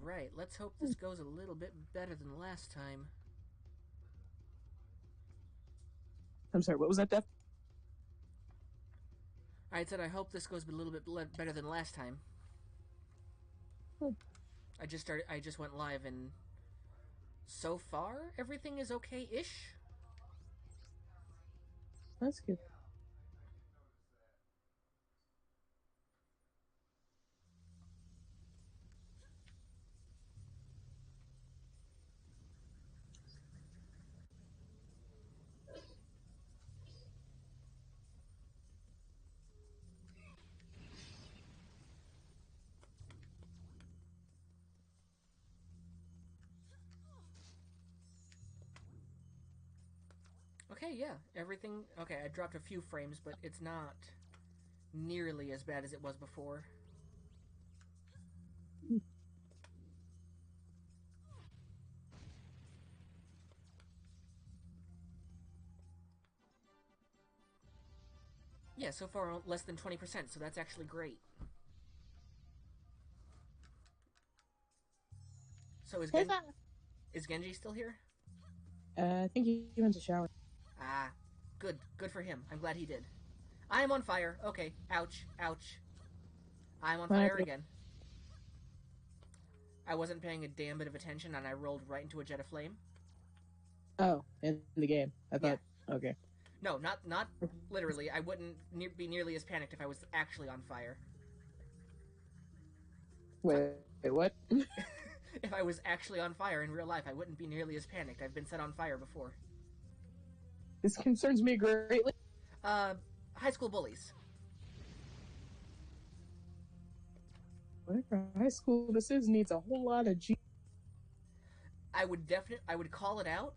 Alright, let's hope this goes a little bit better than last time. I'm sorry, what was that, Def? I said I hope this goes a little bit better than last time. I just went live and so far everything is okay-ish. That's good. Okay, yeah, everything. Okay, I dropped a few frames, but it's not nearly as bad as it was before. Yeah, so far less than 20%, so that's actually great. So Hey, that. Is Genji still here? I think he went to shower. Ah, good for him. I'm glad he did. I am on fire. Okay, ouch, ouch. I'm on Why not fire again. I wasn't paying a damn bit of attention and I rolled right into a jet of flame. Oh, in the game. I Yeah. thought, okay. No, not literally. I wouldn't be nearly as panicked if I was actually on fire. So, Wait, what? if I was actually on fire in real life, I wouldn't be nearly as panicked. I've been set on fire before. This concerns me greatly. Uh, high school bullies. Whatever high school this is needs a whole lot of G. I would call it out,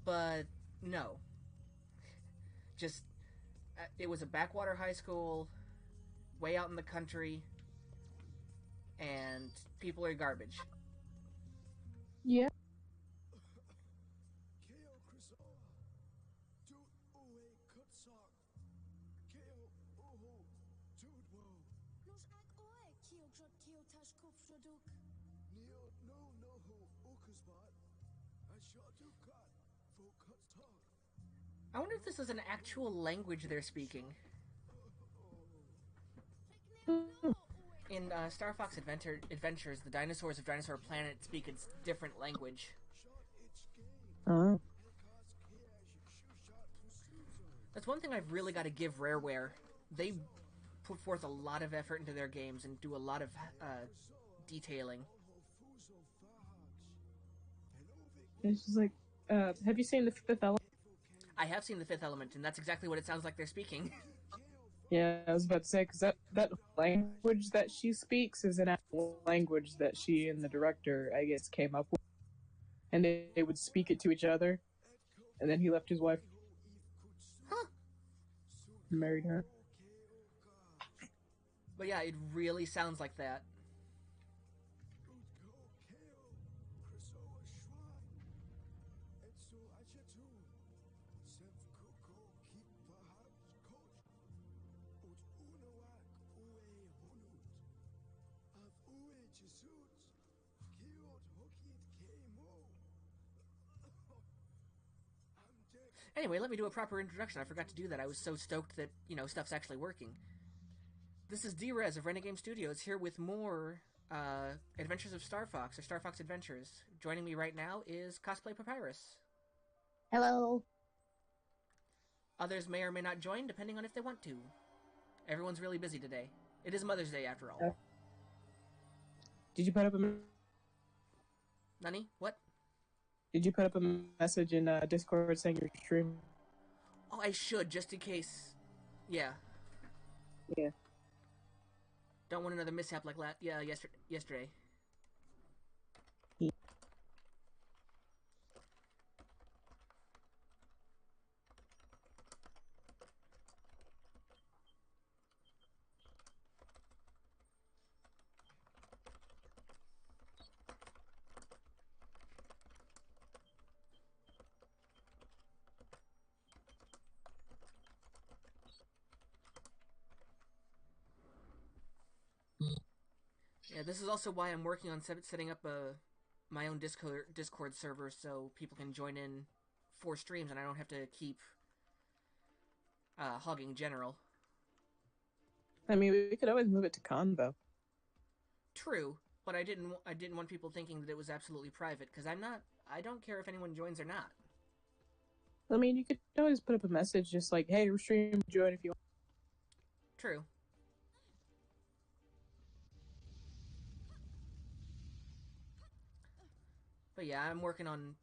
but no. Just, it was a backwater high school, way out in the country, and people are garbage. Yeah. I wonder if this is an actual language they're speaking. In Starfox Adventures, the dinosaurs of Dinosaur Planet speak a different language. Oh. That's one thing I've really got to give Rareware. They put forth a lot of effort into their games and do a lot of detailing. It's just like, have you seen The Fifth Element? I have seen The Fifth Element, and that's exactly what it sounds like they're speaking. Yeah, I was about to say, because that language that she speaks is an actual language that she and the director, I guess, came up with. And they would speak it to each other. And then he left his wife Huh. and married her. But yeah, it really sounds like that. Anyway, let me do a proper introduction. I forgot to do that. I was so stoked that, stuff's actually working. This is D-Rez of Renegame Studios here with more Adventures of Starfox, or Starfox Adventures. Joining me right now is Cosplay Papyrus. Hello. Others may or may not join, depending on if they want to. Everyone's really busy today. It is Mother's Day, after all. Did you put up a Nani? What? Did you put up a message in Discord saying you're streaming? Oh, I should, just in case. Yeah. Yeah. Don't want another mishap like yesterday. Yeah, this is also why I'm working on setting up my own Discord server so people can join in for streams and I don't have to keep hogging general. I mean, we could always move it to Convo. True, but I didn't want people thinking that it was absolutely private because I don't care if anyone joins or not. I mean, you could always put up a message just like, "Hey, we're streaming. Join if you want." True. But yeah, I'm working on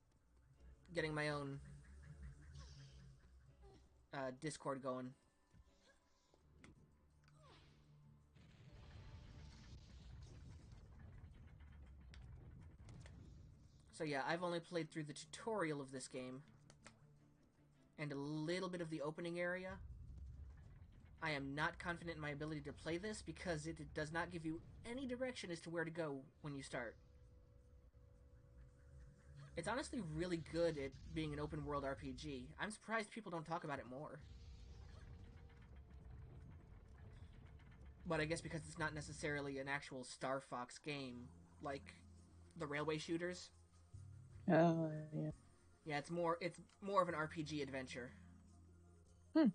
getting my own Discord going. So yeah, I've only played through the tutorial of this game and a little bit of the opening area. I am not confident in my ability to play this because it does not give you any direction as to where to go when you start. It's honestly really good at being an open world RPG. I'm surprised people don't talk about it more. But I guess because it's not necessarily an actual Starfox game like the railway shooters. Yeah. Yeah, it's more of an RPG adventure. Hmm.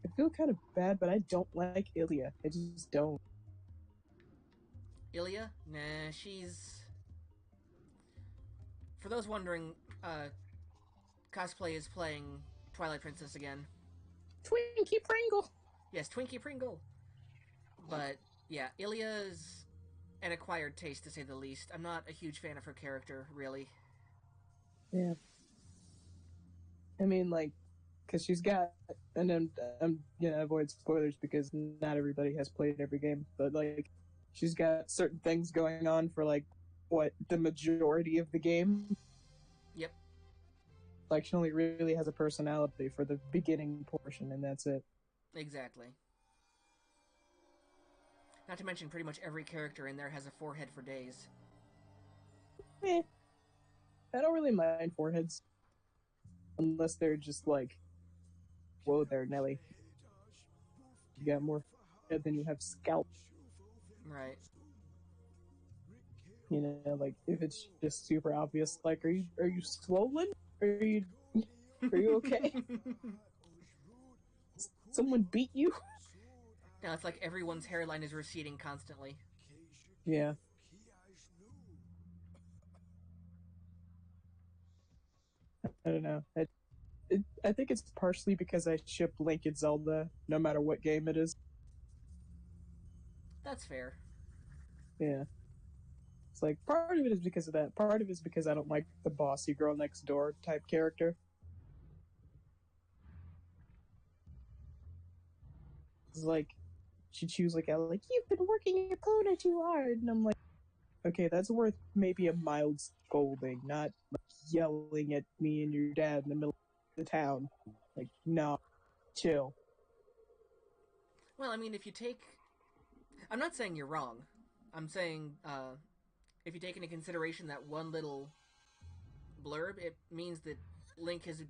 I feel kind of bad, but I don't like Ilya. I just don't. Ilya? Nah, she's. For those wondering, cosplay is playing Twilight Princess again. Twinkie Pringle. Yes, Twinkie Pringle. But yeah, Ilya's an acquired taste to say the least. I'm not a huge fan of her character, really. Yeah. I mean, like, because she's got, and then I'm gonna avoid spoilers because not everybody has played every game, but like, she's got certain things going on for like what the majority of the game. Yep, Like, she only really has a personality for the beginning portion, and that's it. exactly. Not to mention, pretty much every character in there has a forehead for days. Eh, I don't really mind foreheads unless they're just like, whoa there, Nelly. You got more forehead than you have scalp. Right. You know, like if it's just super obvious, like, are you swollen? Are you okay? Someone beat you? Now it's like everyone's hairline is receding constantly. Yeah. I don't know. I think it's partially because I ship Link and Zelda no matter what game it is. That's fair. Yeah. It's like part of it is because of that. Part of it is because I don't like the bossy girl next door type character. It's like she chews like out like you've been working your quota too hard, and I'm like, okay, that's worth maybe a mild scolding, not like yelling at me and your dad in the middle of the town. Like, no, chill. Well, I mean, if you take. I'm not saying you're wrong. I'm saying if you take into consideration that one little blurb, it means that Link has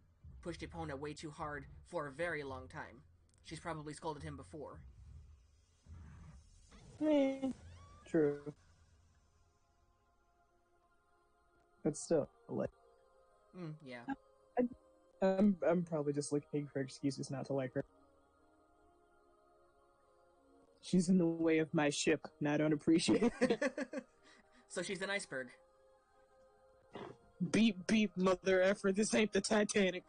pushed Epona way too hard for a very long time. She's probably scolded him before. True. But still, like, Yeah. I'm probably just looking for excuses not to like her. She's in the way of my ship, and I don't appreciate it. So she's an iceberg. Beep beep, mother effer. This ain't the Titanic.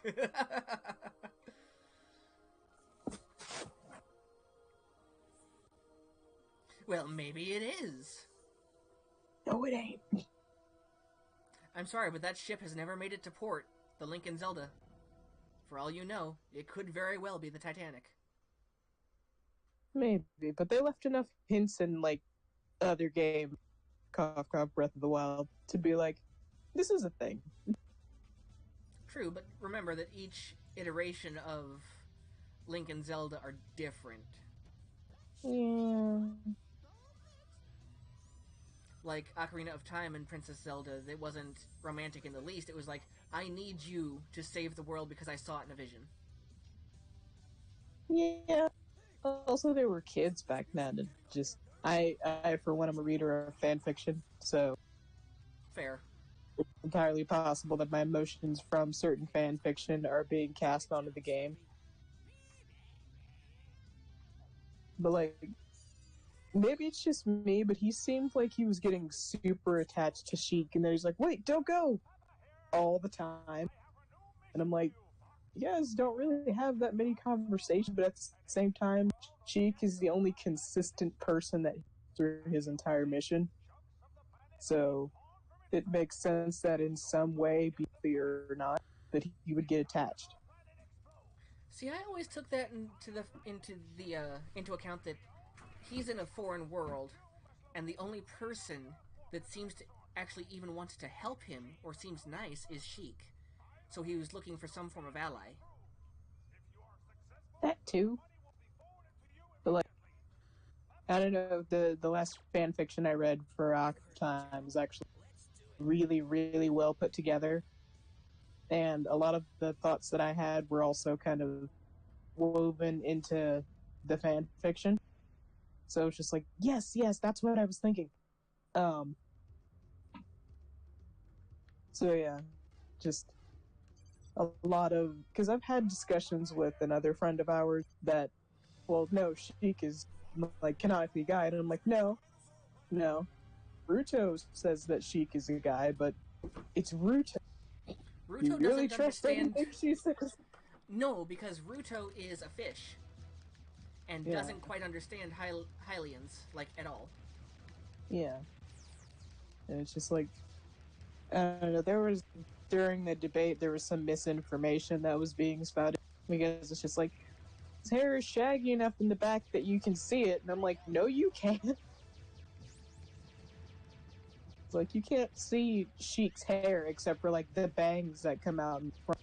Well, maybe it is. No, it ain't. I'm sorry, but that ship has never made it to port. The Link and Zelda. For all you know, it could very well be the Titanic. Maybe, but they left enough hints in like other game, cough cough, Breath of the Wild, to be like, this is a thing. True, but remember that each iteration of Link and Zelda are different. Yeah. Like Ocarina of Time and Princess Zelda, it wasn't romantic in the least. It was like, I need you to save the world because I saw it in a vision. Yeah. Also, there were kids back then, and just I for one, am a reader of fan fiction, so Fair. it's entirely possible that my emotions from certain fan fiction are being cast onto the game. But like, maybe it's just me, but he seemed like he was getting super attached to Sheik, and then he's like, "Wait, don't go!" all the time, and I'm like, "You guys don't really have that many conversations," but at the same time, Sheik is the only consistent person that through his entire mission, so it makes sense that in some way, be clear or not, that he would get attached. See, I always took that into account that he's in a foreign world, and the only person that seems to actually even wants to help him or seems nice is Sheik. So he was looking for some form of ally. That too, but like, I don't know. The last fan fiction I read for Time is actually really well put together, and a lot of the thoughts that I had were also kind of woven into the fan fiction. So it's just like, yes, that's what I was thinking. Um, so yeah, just a lot of because I've had discussions with another friend of ours that, well, no, Sheik is like canonically a guy, and I'm like, no. Ruto says that Sheik is a guy, but it's Ruto. You Ruto really doesn't trust understand. everything she says? No, because Ruto is a fish and Yeah, doesn't quite understand Hylians, like, at all. yeah. And it's just like, I don't know. There was during the debate there was some misinformation that was being spouted because it's just like his hair is shaggy enough in the back that you can see it, and I'm like, no, you can't. It's like you can't see Sheik's hair except for like the bangs that come out in front.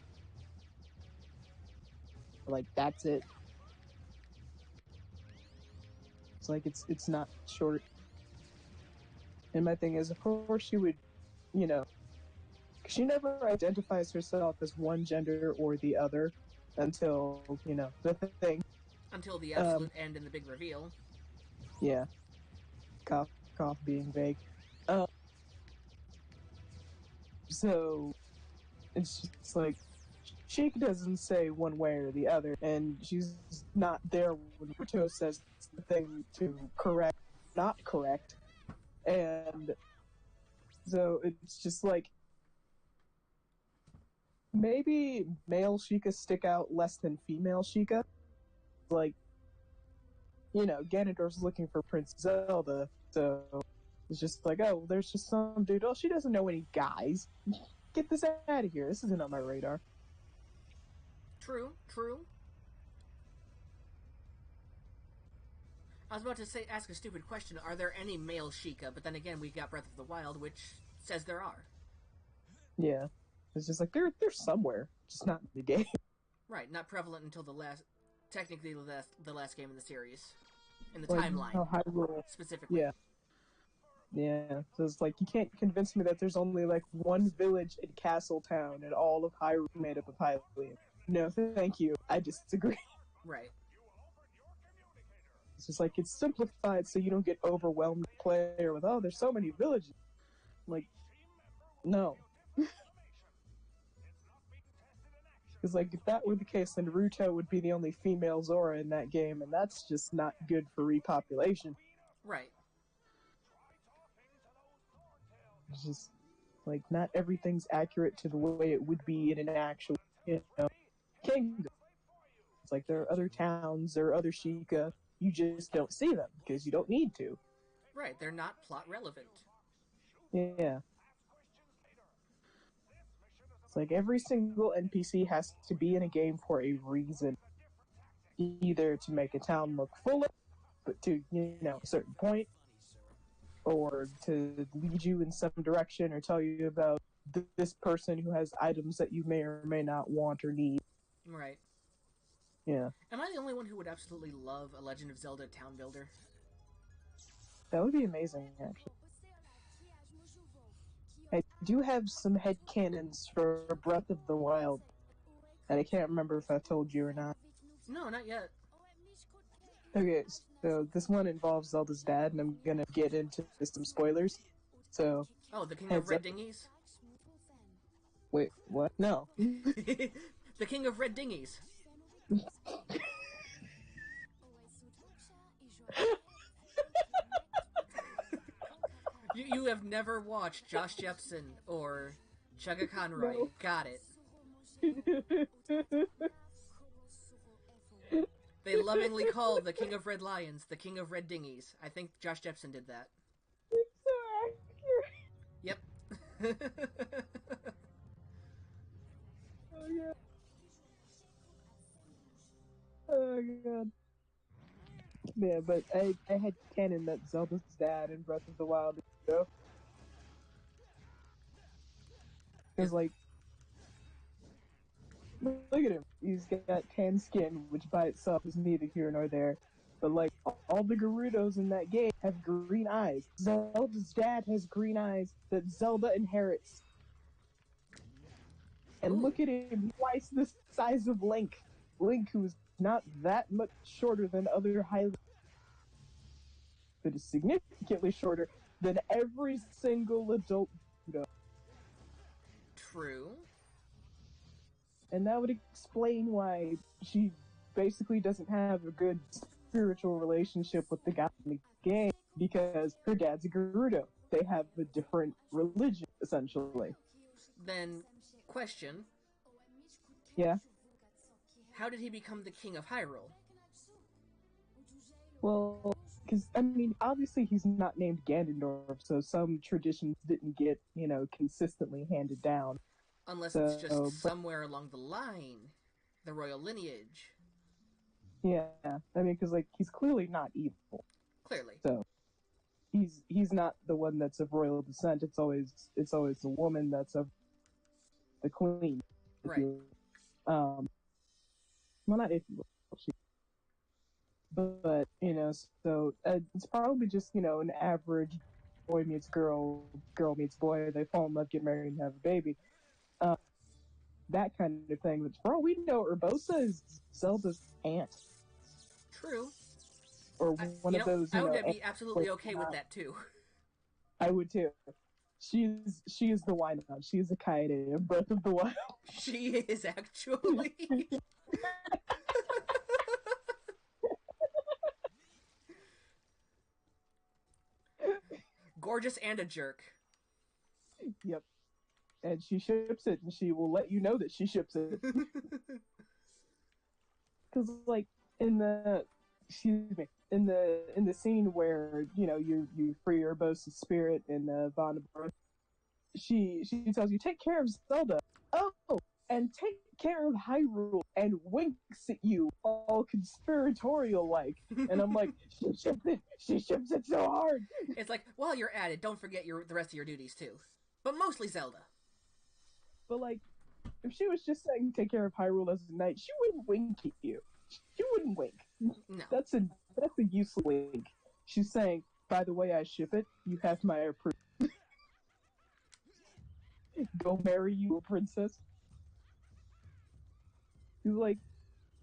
Like that's it. It's like it's not short. And my thing is, of course, she would, you know, she never identifies herself as one gender or the other until the thing. Until the Um, absolute end and the big reveal. yeah, cough cough being vague. Um, so it's just like she doesn't say one way or the other, and she's not there when Ruto says the thing to correct, not correct, and so it's just like maybe male Sheikah stick out less than female Sheikah. Like Ganondorf's looking for Prince Zelda, so it's just like, oh, there's just some dude. Oh, she doesn't know any guys. Get this out of here. This isn't on my radar. True, true. I was about to say, ask a stupid question. Are there any male Sheikah? But then again, we got Breath of the Wild, which says there are. Yeah, it's just like they're somewhere, just not in the game. Right, not prevalent until technically the last game in the series, in the Like timeline how Hyrule. specifically. Yeah, yeah. So it's like you can't convince me that there's only like one village in Castle Town and all of Hyrule made up of Hylian. No, thank you. I disagree. Right. It's just like it's simplified so you don't get overwhelmed player with there's so many villages. Like no, because like if that were the case, then Ruto would be the only female Zora in that game, and that's just not good for repopulation. Right. It's just like not everything's accurate to the way it would be in an actual kingdom. It's like there are other towns, there are other Sheikah. You just don't see them because you don't need to. Right, they're not plot relevant. Yeah. It's like every single NPC has to be in a game for a reason, either to make a town look fuller, but to a certain point, or to lead you in some direction, or tell you about this person who has items that you may or may not want or need. Right. Yeah, Am I the only one who would absolutely love a Legend of Zelda town builder? that would be amazing, actually. I do have some headcanons for Breath of the Wild, and I can't remember if I told you or not. No, not yet. Okay, so this one involves Zelda's dad, and I'm gonna get into some spoilers. So, Oh, the King of heads Red up. Dinghies? Wait, what? No. The King of Red Dinghies. You have never watched Josh Jepson or Chugga Conroy. No. Got it. They lovingly call the King of Red Lions the King of Red Dinghies. I think Josh Jepson did that. It's so accurate. Yep. Oh, yeah. Oh, God. Yeah, but I had canon that Zelda's dad in Breath of the Wild, because, like, look at him. He's got tan skin, which by itself is neither here nor there. But, like, all the Gerudos in that game have green eyes. Zelda's dad has green eyes that Zelda inherits. And Ooh. look at him, twice the size of Link. Link, who's not that much shorter than other High, but is significantly shorter than every single adult Gerudo. True. And that would explain why she basically doesn't have a good spiritual relationship with the guy in the game, because her dad's a Gerudo. They have a different religion, essentially. Then, question. Yeah. How did he become the King of Hyrule? Well, because, I mean, obviously he's not named Ganondorf, so some traditions didn't get, consistently handed down. Unless it's So, just but somewhere along the line. The royal lineage. yeah, I mean, because, like, he's clearly not evil. Clearly. So, he's not the one that's of royal descent. It's always the woman that's of the queen. If Right. you, well, not if you will, but so it's probably just an average boy meets girl, girl meets boy. They fall in love, get married, and have a baby. Um, that kind of thing. But for all we know, Urbosa is Zelda's aunt, True. or one of those. I would be absolutely okay with that too. I would too. She is the Wynaut. She is a Kaede in Breath of the Wild. She is actually. Gorgeous and a jerk. Yep. And she ships it, and she will let you know that she ships it. Because, like, in the scene where you free Urbosa's spirit in Vonnegut, she tells you, take care of Zelda. Oh, and take care of Hyrule, and winks at you all conspiratorial like. And I'm like, she ships it so hard. It's like, while you're at it, don't forget the rest of your duties too, but mostly Zelda. But, like, if she was just saying take care of Hyrule as a knight, she wouldn't wink at you. She wouldn't wink. No. That's a useless wink. She's saying, by the way, I ship it. You have my approval. Go marry you, a princess. He's like,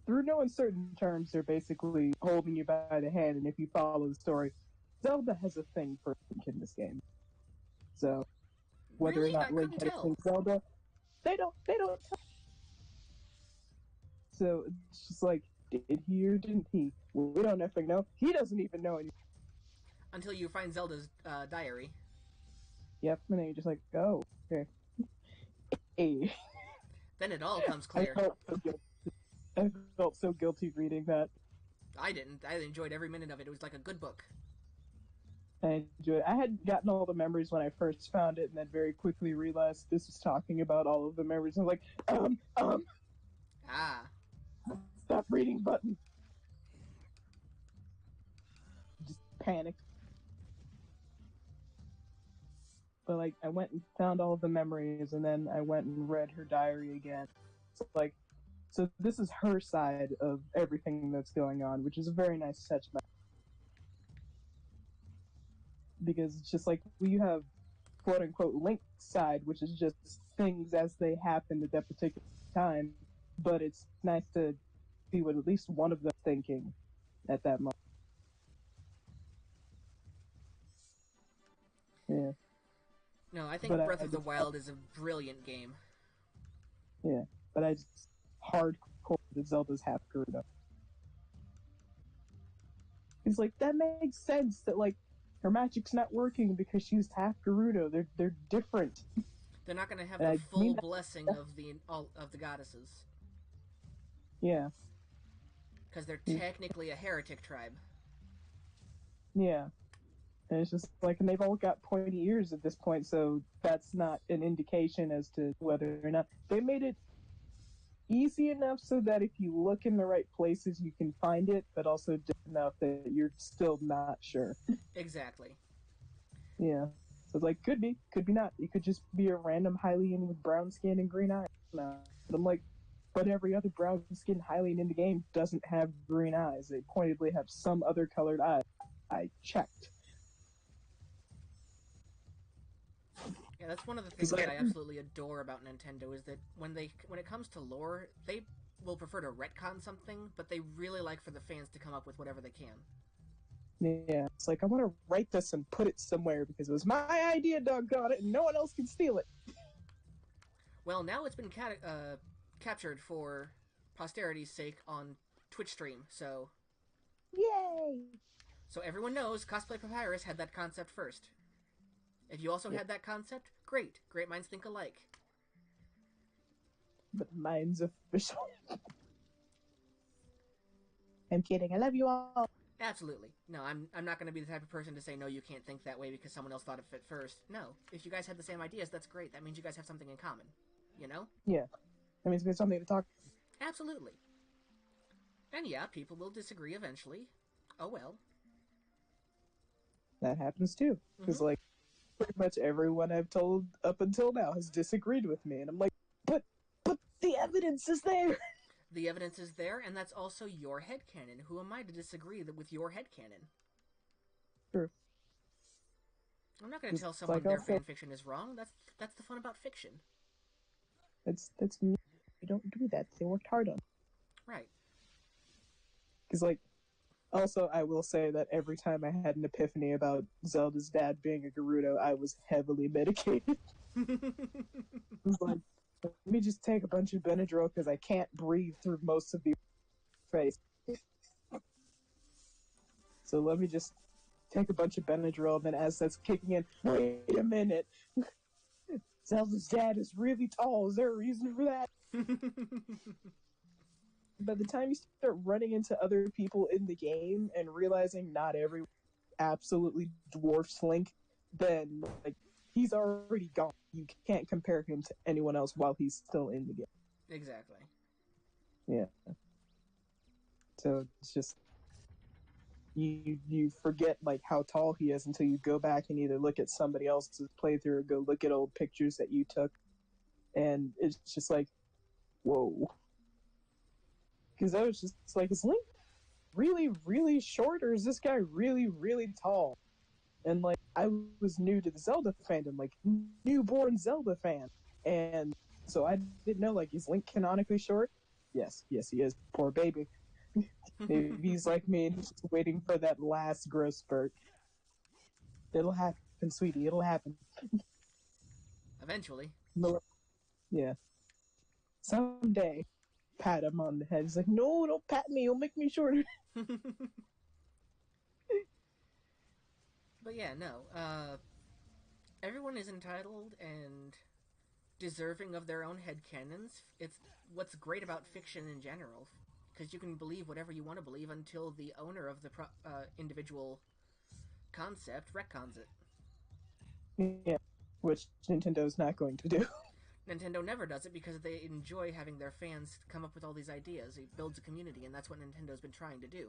through no uncertain terms, they're basically holding you by the hand. And if you follow the story, Zelda has a thing for Link in this game. So whether Really? or I not Link couldn't had a tell. thing for Zelda, they don't. So it's just like, did he or didn't he? Well, we don't effing know. He doesn't even know anything. Until you find Zelda's diary. Yep, and then you're just like, oh, okay. Hey. Then it all comes clear. I felt so guilty reading that. I didn't. I enjoyed every minute of it. It was like a good book. I enjoy it. I had gotten all the memories when I first found it, and then very quickly realized this was talking about all of the memories. I'm like, Ah. stop reading button. Just panicked. But like, I went and found all of the memories, and then I went and read her diary again. So like, so this is her side of everything that's going on, which is a very nice touch. Because it's just like we have quote unquote link side, which is just things as they happen at that particular time. But it's nice to see what at least one of them thinking at that moment. Yeah, No, I think but Breath I of the just Wild is a brilliant game. yeah, but I just hardcore that Zelda's half Gerudo. It's like that makes sense that like her magic's not working because she's half Gerudo. They're different. They're not going to have And the I full mean blessing of the all of the goddesses yeah, because they're technically a heretic tribe. yeah. And it's just like, and they've all got pointy ears at this point, so that's not an indication as to whether or not they made it easy enough so that if you look in the right places, you can find it, but also just enough that you're still not sure. Exactly. Yeah. So it's like, could be not. It could just be a random Hylian with brown skin and green eyes. No. But I'm like, but every other brown skin Hylian in the game doesn't have green eyes. They pointedly have some other colored eyes. I checked. Yeah, that's one of the Because things that like, I absolutely adore about Nintendo is that when it comes to lore, they will prefer to retcon something, but they really like for the fans to come up with whatever they can. yeah, it's like I want to write this and put it somewhere because it was my idea, doggone it, and no one else can steal it. Well, now it's been captured for posterity's sake on Twitch stream, Yay! so everyone knows Cosplay Papyrus had that concept first. If you also Yep. had that concept, great. Great minds think alike. But mine's official. I'm kidding. I love you all. Absolutely. No, I'm not going to be the type of person to say no, you can't think that way because someone else thought of it first. No, if you guys had the same ideas, that's great. That means you guys have something in common. You know? Yeah, that means we have something to talk. Absolutely. And yeah, people will disagree eventually. Oh well. That happens too. Because Mm-hmm. like pretty much everyone I've told up until now has disagreed with me, and I'm like, but but the evidence is there. The evidence is there, and that's also your headcanon. Who am I to disagree with your headcanon? True. I'm not going to Just tell someone like their also, fanfiction is wrong. That's the fun about fiction. that's me. You don't do that. They worked hard on. Right. Because like also, I will say that every time I had an epiphany about Zelda's dad being a Gerudo, I was heavily medicated. It was like, let me just take a bunch of Benadryl because I can't breathe through most of the face. So let me just take a bunch of Benadryl, and then as that's kicking in, wait a minute. Zelda's dad is really tall. Is there a reason for that? By the time you start running into other people in the game and realizing not everyone absolutely dwarfs Link, then like he's already gone. You can't compare him to anyone else while he's still in the game. Exactly. Yeah. So it's just you forget like how tall he is until you go back and either look at somebody else's playthrough or go look at old pictures that you took, and it's just like, whoa. Because I was just like, is Link really really short or is this guy really really tall? And like I was new to the Zelda fandom, like newborn Zelda fan, and so I didn't know like is Link canonically short? Yes, yes he is. Poor baby. Maybe he's like me and he's just waiting for that last growth spurt. It'll happen, sweetie. It'll happen. Eventually. Yeah, someday. Pat him on the head. He's like, no, don't pat me. You'll make me shorter. But yeah, no. Everyone is entitled and deserving of their own headcanons. It's what's great about fiction in general, because you can believe whatever you want to believe until the owner of the individual concept, retcons it. Yeah, which Nintendo's not going to do. Nintendo never does it because they enjoy having their fans come up with all these ideas. It builds a community, and that's what Nintendo's been trying to do.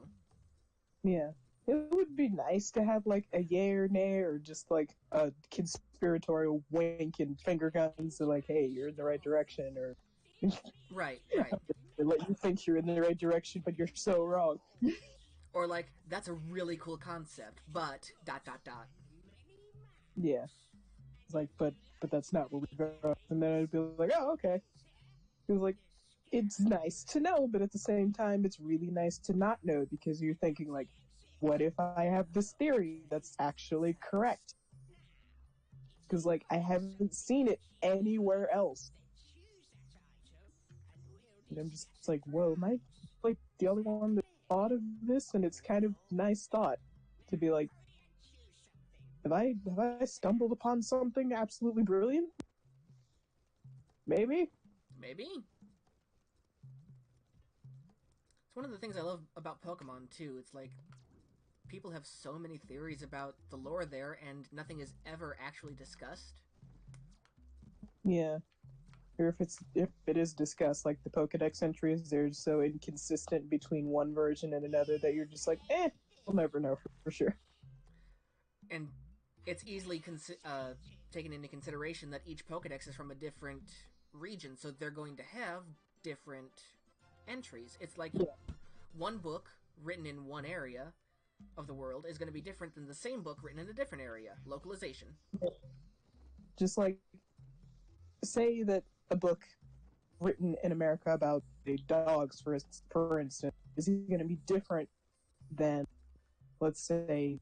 Yeah. It would be nice to have like a yay or nay or just like a conspiratorial wink and finger guns to like, hey, you're in the right direction, or Right, right. they let you think you're in the right direction, but you're so wrong. Or like, that's a really cool concept, but dot dot dot. Yeah. It's like, but that's not where we're going. And then I'd be like, oh, okay. It was like, it's nice to know, but at the same time, it's really nice to not know because you're thinking like, what if I have this theory that's actually correct? Because like I haven't seen it anywhere else, and I'm just like, whoa, am I like the only one that thought of this? And it's kind of nice thought to be like, have I stumbled upon something absolutely brilliant? Maybe. Maybe. It's one of the things I love about Pokemon, too. It's like, people have so many theories about the lore there, and nothing is ever actually discussed. Yeah. Or if it is discussed, like the Pokedex entries, they're so inconsistent between one version and another that you're just like, we'll never know for sure. And it's easily taken into consideration that each Pokedex is from a different region, so they're going to have different entries. It's like Yeah. one book written in one area of the world is going to be different than the same book written in a different area. Localization. Just like, say that a book written in America about dogs, for instance, is going to be different than, let's say,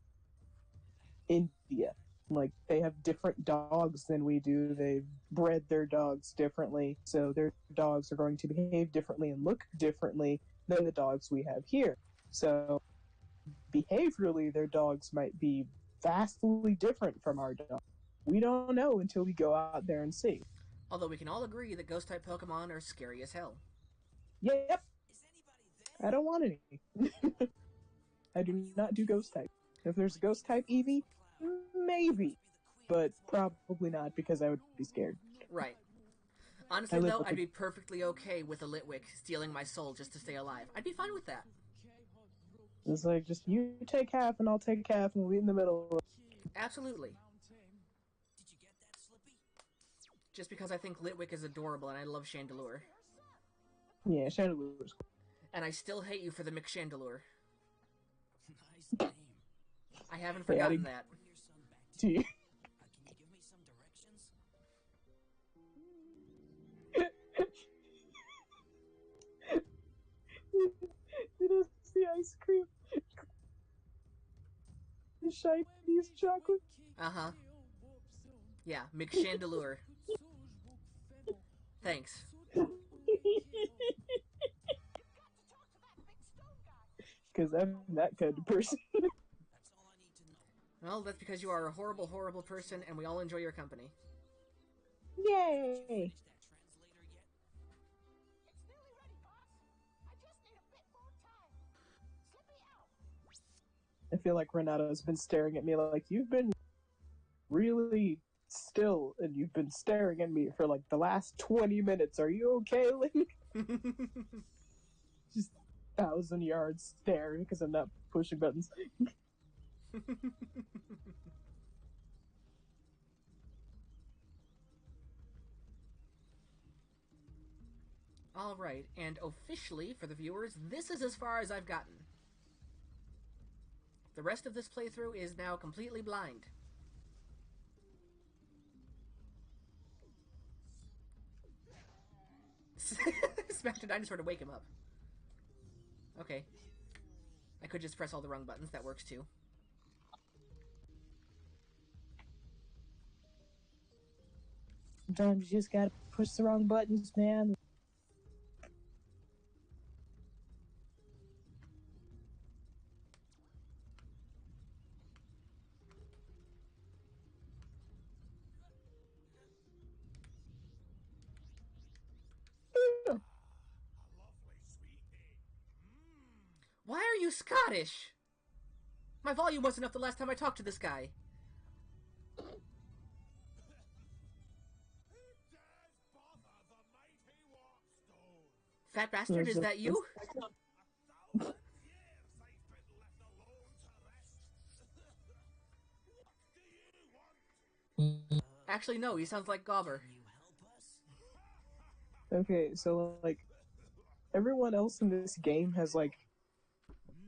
India. Like, they have different dogs than we do. They've bred their dogs differently, so their dogs are going to behave differently and look differently than the dogs we have here. So, behaviorally, their dogs might be vastly different from our dogs. We don't know until we go out there and see. Although we can all agree that ghost type Pokemon are scary as hell. Yep, I don't want any. I do not do ghost type. If there's a ghost type Eevee, maybe, but probably not because I would be scared. Right. I Honestly, live though, with I'd the. be perfectly okay with a Litwick stealing my soul just to stay alive. I'd be fine with that. It's like just you take half and I'll take half and we'll be in the middle. Absolutely. Just because I think Litwick is adorable and I love Chandelure. Yeah, Chandelure's cool. And I still hate you for the McChandelure. I haven't They forgotten added that. to you. It is the ice cream. The shiniest chocolate. Uh-huh. Yeah, McChandelure. Thanks. Because I'm that kind of person. Well, that's because you are a horrible, horrible person and we all enjoy your company. Yay! I feel like Renato's been staring at me like, you've been really still and you've been staring at me for like the last 20 minutes. Are you okay, Link? Just 1,000 yards staring because I'm not pushing buttons. Alright, and officially, for the viewers, this is as far as I've gotten. The rest of this playthrough is now completely blind. Smack the dinosaur to wake him up. Okay. I could just press all the wrong buttons, that works too. Sometimes you just gotta push the wrong buttons, man. Why are you Scottish? My volume wasn't up the last time I talked to this guy. Fat bastard, is that you? Actually, no, he sounds like Gobber. Okay, so like everyone else in this game has like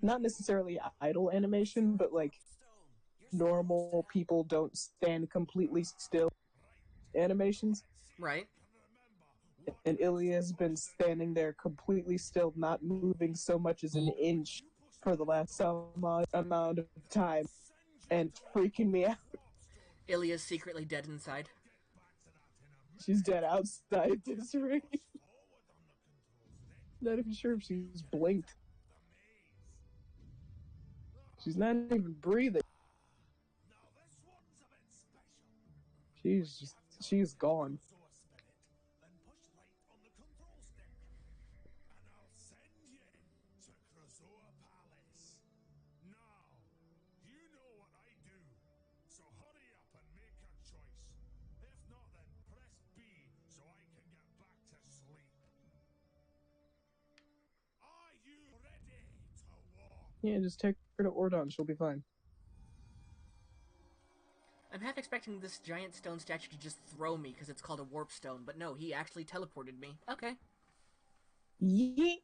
not necessarily idle animation, but like normal people don't stand completely still animations. Right. And Ilya's been standing there completely still, not moving so much as an inch for the last some amount of time, and freaking me out. Ilya's secretly dead inside. She's dead outside this ring. Not even sure if she's blinked. She's not even breathing. She's gone. Yeah, just take her to Ordon. She'll be fine. I'm half expecting this giant stone statue to just throw me because it's called a warp stone, but no, he actually teleported me. Okay. Yeet.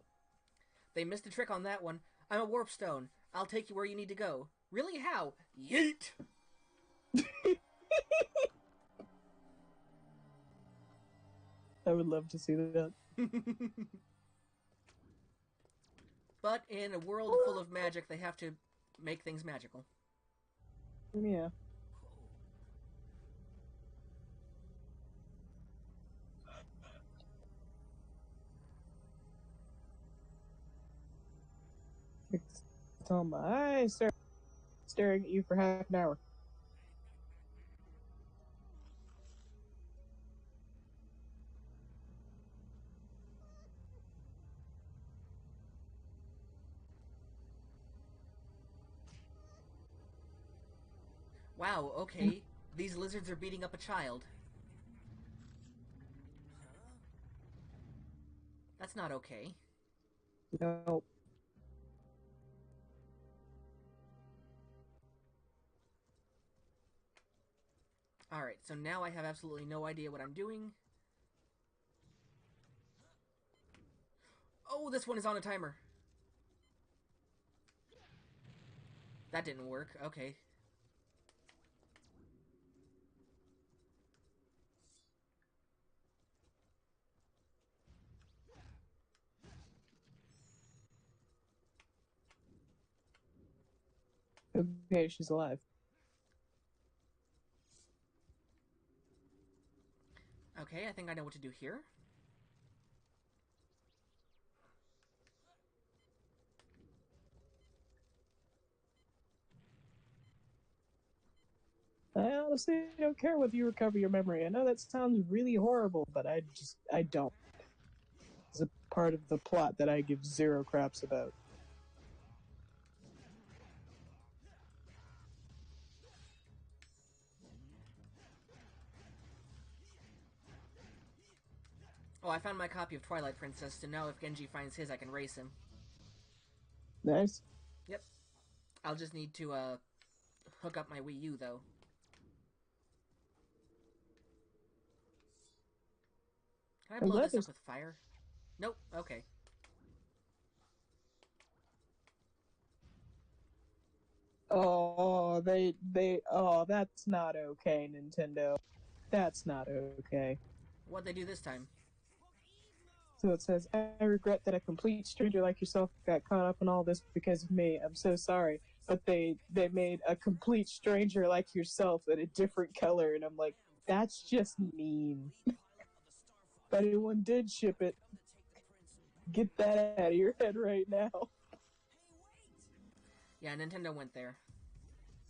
They missed a trick on that one. I'm a warp stone. I'll take you where you need to go. Really? How? Yeet! I would love to see that. But in a world full of magic, they have to make things magical. Yeah. It's on my eyes, staring at you for half an hour. Wow, okay. These lizards are beating up a child. That's not okay. No. Alright, so now I have absolutely no idea what I'm doing. Oh, this one is on a timer. That didn't work. Okay. Okay, she's alive. Okay, I think I know what to do here. I honestly don't care whether you recover your memory. I know that sounds really horrible, but I don't. It's a part of the plot that I give zero craps about. Oh, I found my copy of Twilight Princess, so now if Genji finds his, I can race him. Nice. Yep. I'll just need to, hook up my Wii U, though. Can I blow this up with fire? Nope. Okay. Oh, that's not okay, Nintendo. That's not okay. What'd they do this time? So it says, I regret that a complete stranger like yourself got caught up in all this because of me. I'm so sorry. But they made a complete stranger like yourself in a different color, and I'm like, that's just mean. If anyone did ship it, get that out of your head right now. Yeah, Nintendo went there.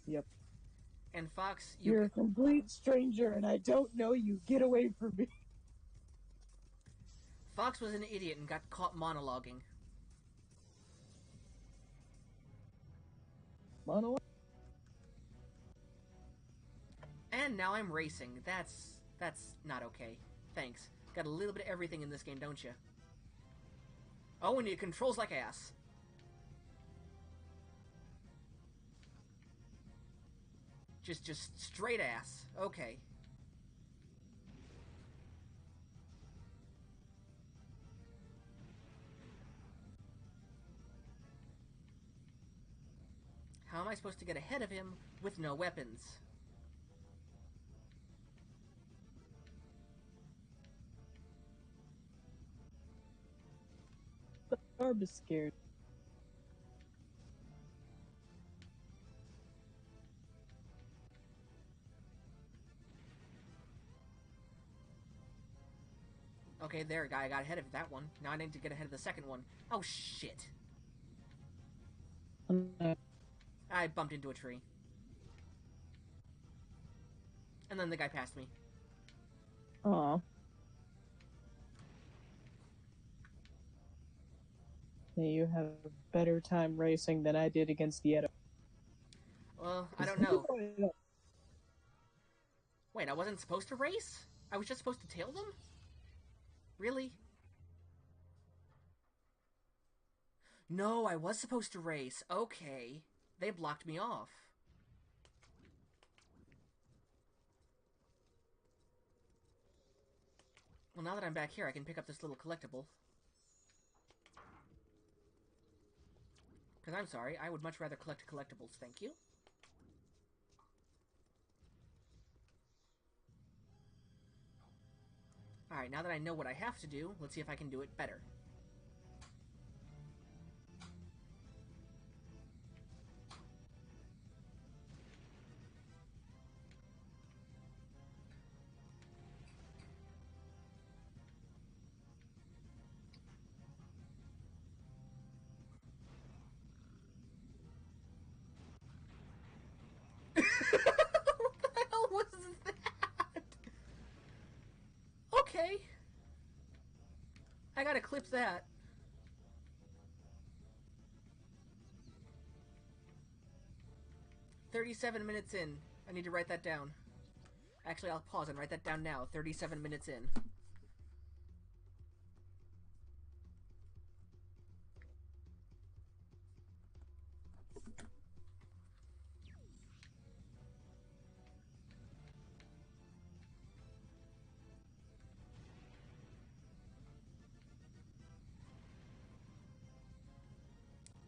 Yep. And Fox, You're a complete stranger, and I don't know you. Get away from me. Fox was an idiot and got caught monologuing. Monologue? And now I'm racing. That's not okay. Thanks. Got a little bit of everything in this game, don't you? Oh, and it controls like ass. Just straight ass. Okay. How am I supposed to get ahead of him with no weapons? Barb is scared. Okay, there, guy. I got ahead of that one. Now I need to get ahead of the second one. Oh, shit. I bumped into a tree. And then the guy passed me. Aw. You have a better time racing than I did against the Edo. Well, I don't know. Wait, I wasn't supposed to race? I was just supposed to tail them? Really? No, I was supposed to race. Okay. They blocked me off. Well, now that I'm back here, I can pick up this little collectible. Because I'm sorry, I would much rather collect collectibles, thank you. Alright, now that I know what I have to do, let's see if I can do it better. What the hell was that? Okay. I gotta clip that. "37 minutes in." I need to write that down. Actually, I'll pause and write that down now. 37 minutes in.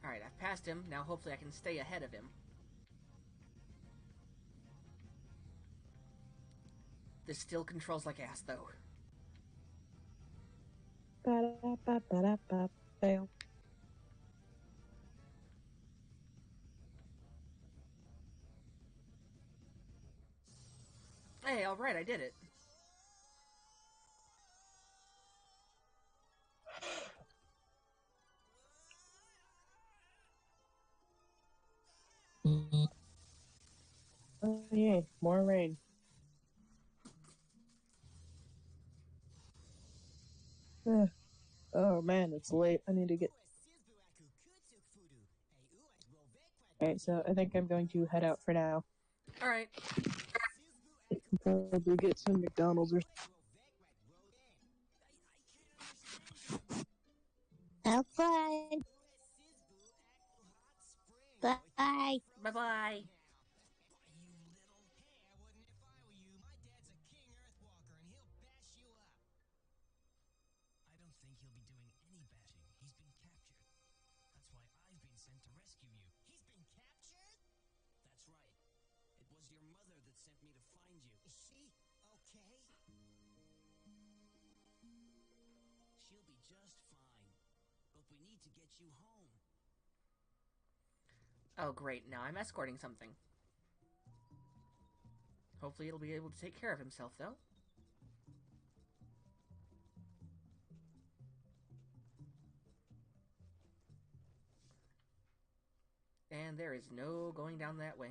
Alright, I've passed him. Now hopefully I can stay ahead of him. This still controls like ass, though. Fail. Hey, alright, I did it. Oh, yay, more rain. Oh man, it's late. I need to get. Alright, so I think I'm going to head out for now. Alright. Probably get some McDonald's or. Have fun. Bye. Bye-bye. Oh, great. Now I'm escorting something. Hopefully it'll be able to take care of himself, though. And there is no going down that way.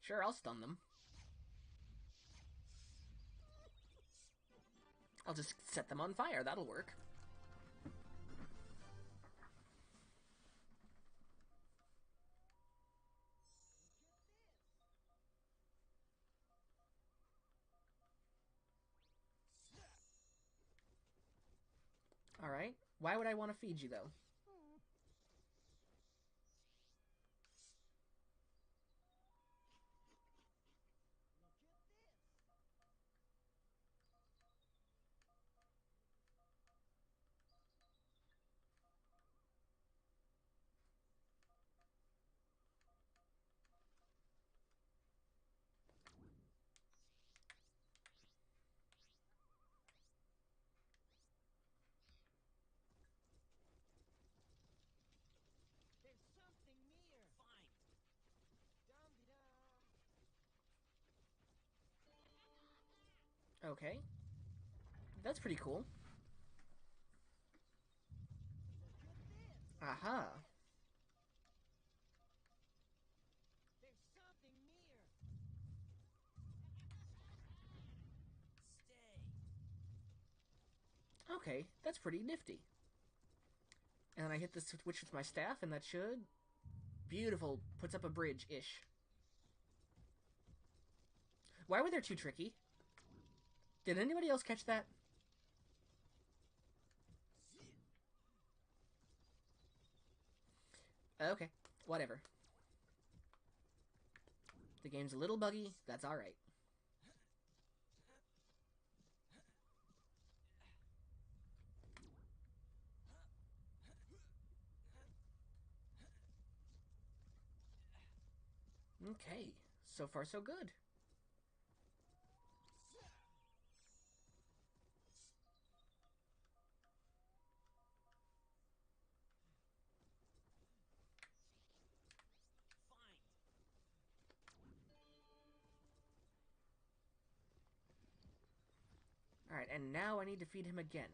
Sure, I'll stun them. I'll just set them on fire. That'll work. Alright. Why would I want to feed you, though? Okay. That's pretty cool. Aha. Okay, that's pretty nifty. And I hit the switch with my staff, and that should... Beautiful. Puts up a bridge-ish. Why were there two tricky? Did anybody else catch that? Okay, whatever. The game's a little buggy, that's alright. Okay, so far so good. Alright, and now I need to feed him again.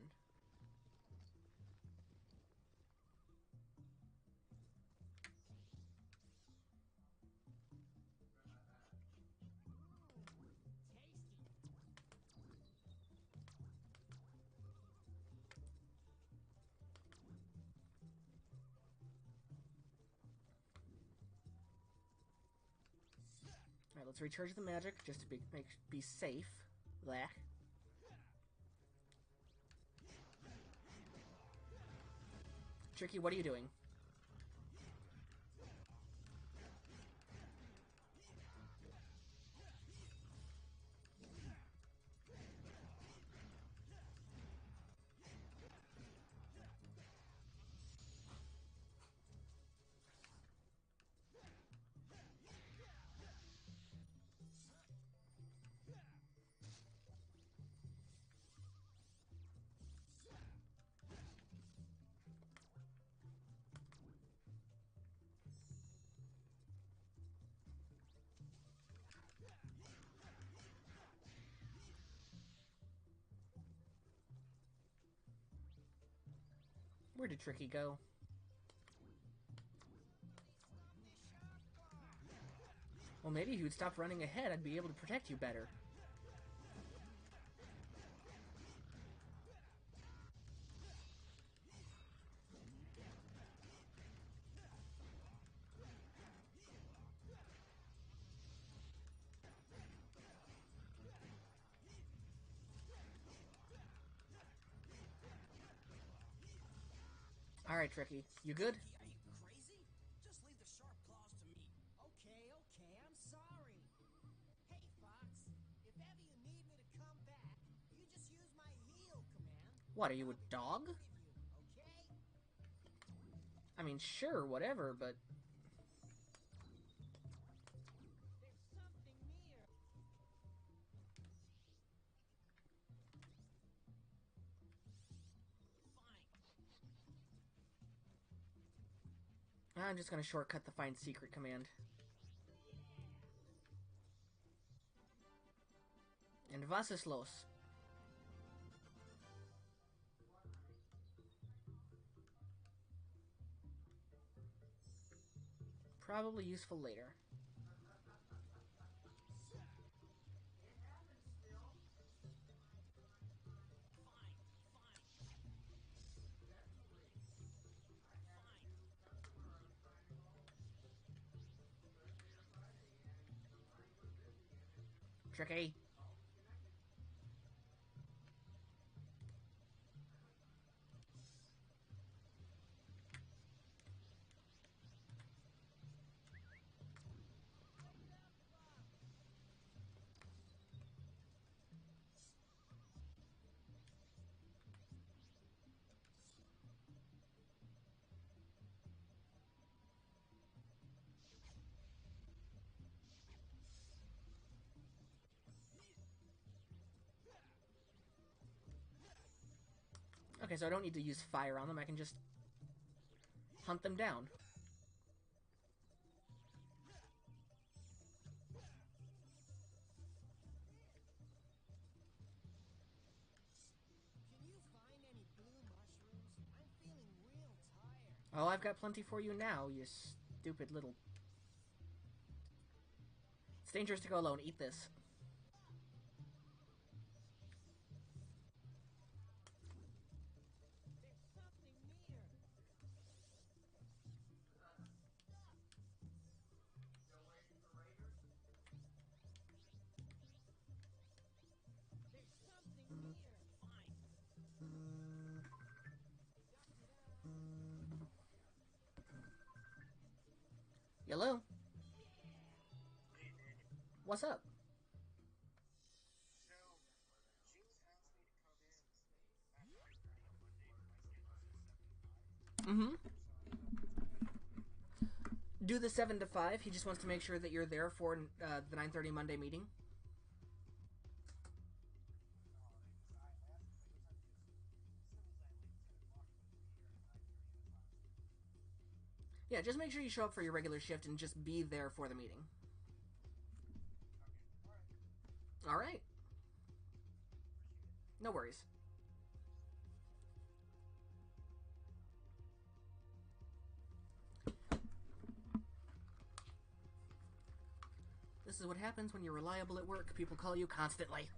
Alright, let's recharge the magic just to be safe. Blah. Tricky, what are you doing? Where did Tricky go? Well, maybe if you'd stop running ahead, I'd be able to protect you better. Alright, Tricky. You good? Are you crazy? Just leave the sharp claws to me. Okay, I'm sorry. Hey, Fox. If ever you need me to come back, you just use my heal command. What, are you a dog? Okay? I mean, sure, whatever, but... There's something near. I'm just gonna shortcut the find secret command. And was ist los? Probably useful later. tricky. Okay, so I don't need to use fire on them. I can just hunt them down. Can you find any blue mushrooms? I'm feeling real tired. Oh, I've got plenty for you now, you stupid little... It's dangerous to go alone. Eat this. There's something near. There's something near. Fine. Hello? What's up? Mm-hmm. Do the 7 to 5. He just wants to make sure that you're there for the 9:30 Monday meeting. Yeah, just make sure you show up for your regular shift and just be there for the meeting. Alright. No worries. This is what happens when you're reliable at work. People call you constantly.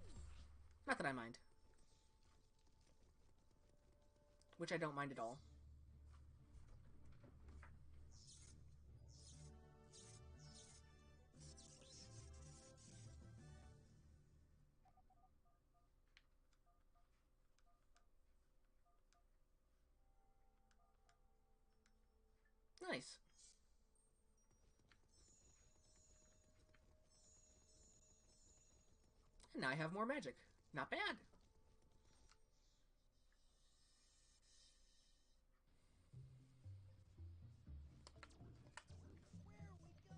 Not that I mind. Which I don't mind at all. Nice. And now I have more magic. Not bad. Where are we going?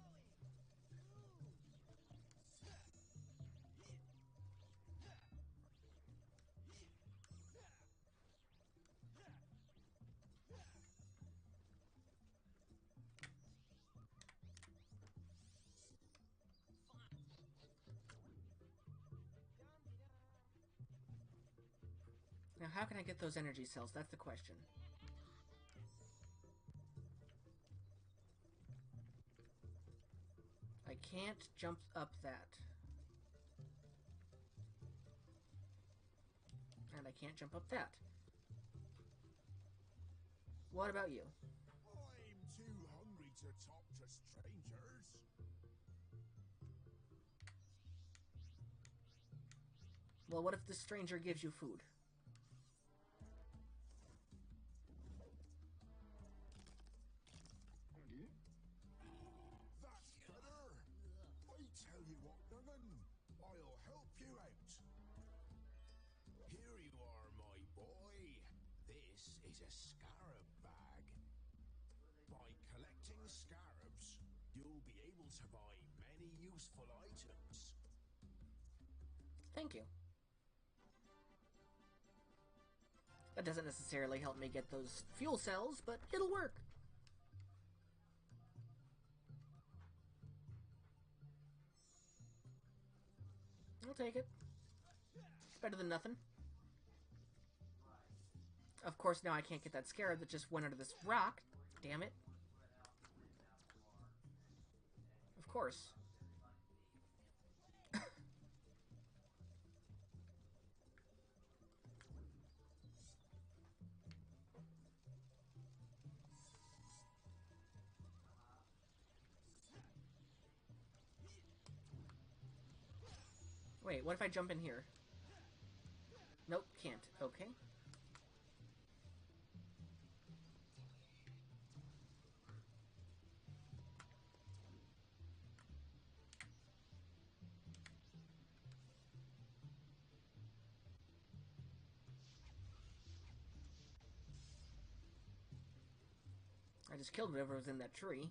Now, how can I get those energy cells? That's the question. I can't jump up that. And I can't jump up that. What about you? I'm too hungry to talk to strangers. Well, what if the stranger gives you food? That's better. I tell you what, Duncan, I'll help you out. Here you are, my boy. This is a scarab bag. By collecting scarabs, you'll be able to buy many useful items. Thank you. That doesn't necessarily help me get those fuel cells, but it'll work. I'll take it. It's better than nothing. Of course, now I can't get that scarab that just went under this rock. Damn it. Of course. Wait, what if I jump in here? Nope, can't. Okay. I just killed whatever was in that tree.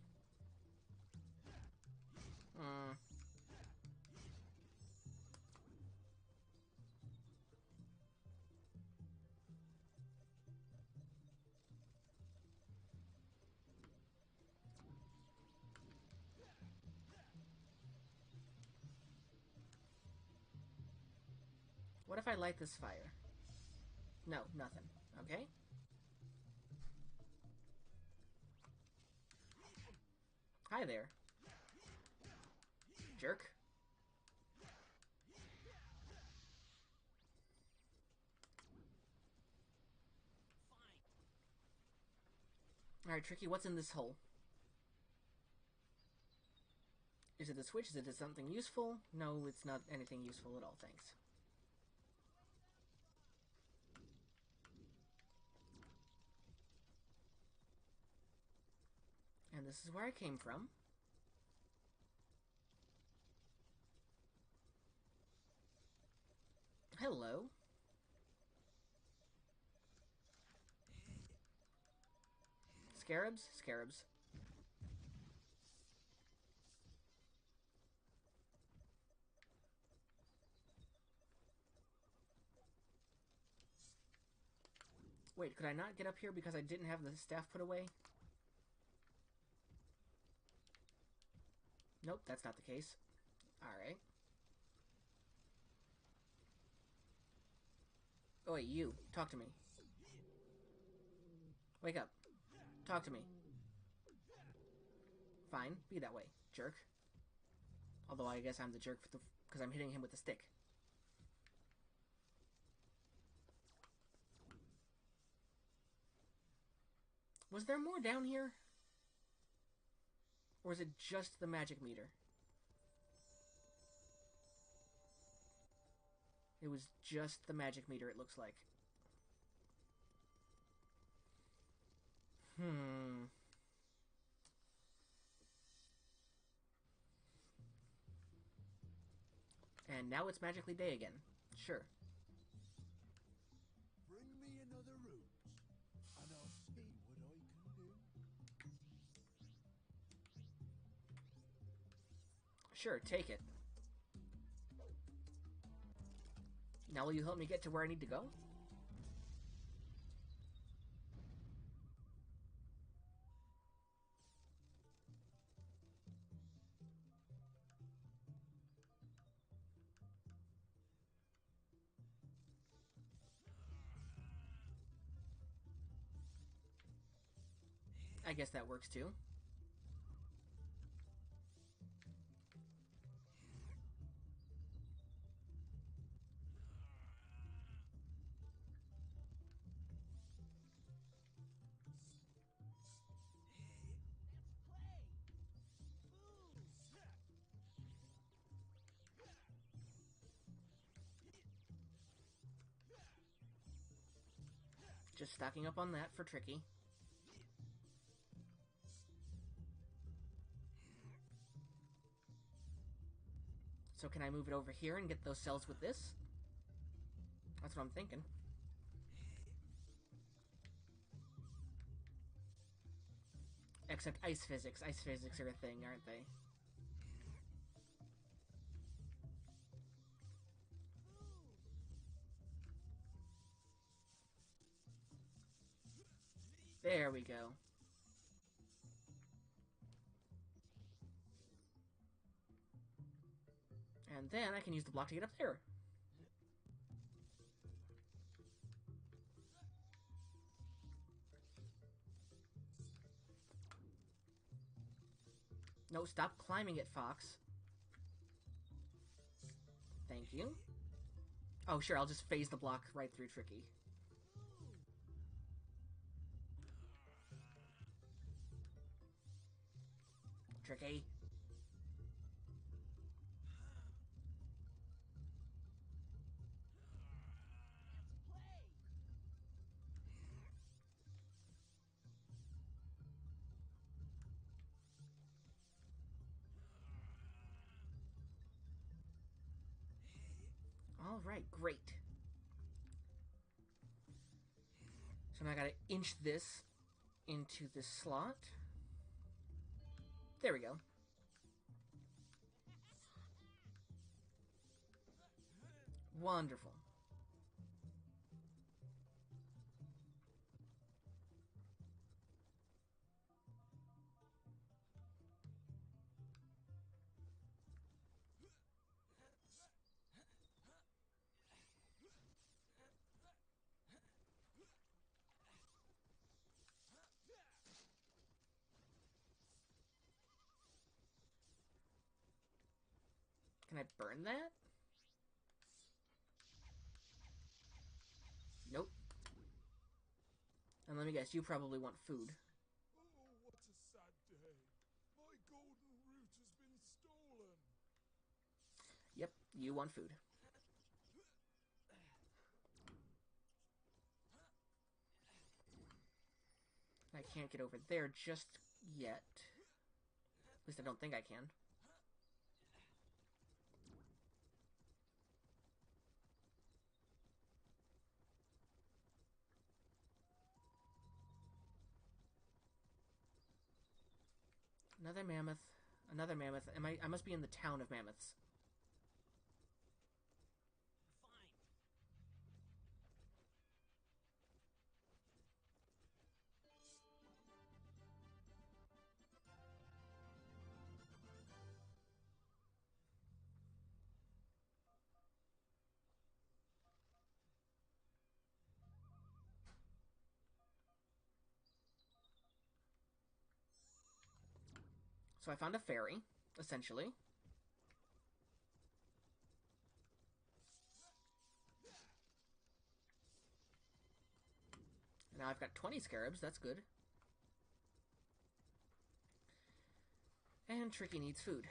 What if I light this fire? No, nothing. Okay. Hi there. Jerk. Alright, Tricky, what's in this hole? Is it a switch? Is it something useful? No, it's not anything useful at all, thanks. And this is where I came from. Hello. Scarabs? Scarabs. Wait, could I not get up here because I didn't have the staff put away? Nope, that's not the case. Alright. Oh wait, you. Talk to me. Wake up. Talk to me. Fine, be that way, jerk. Although I guess I'm the jerk because I'm hitting him with the stick. Was there more down here? Or is it just the magic meter? It was just the magic meter, it looks like. And now it's magically day again. Sure. Bring me another root, and I'll see what I can do. Sure, take it. Now will you help me get to where I need to go? I guess that works too. Just stocking up on that for Tricky. So can I move it over here and get those cells with this? That's what I'm thinking. Except ice physics. Ice physics are a thing, aren't they? There we go. And then I can use the block to get up there. No, stop climbing it, Fox. Thank you. Oh, sure, I'll just phase the block right through Tricky. Tricky. Alright, great. So now I gotta inch this into this slot. There we go. Wonderful. Can I burn that? Nope. And let me guess, you probably want food. Oh, what a sad day. My golden root has been stolen. Yep, you want food. I can't get over there just yet. At least I don't think I can. Another mammoth. Another mammoth. I must be in the town of mammoths. Fine. So I found a ferry, essentially. And now I've got 20 scarabs, that's good. And Tricky needs food.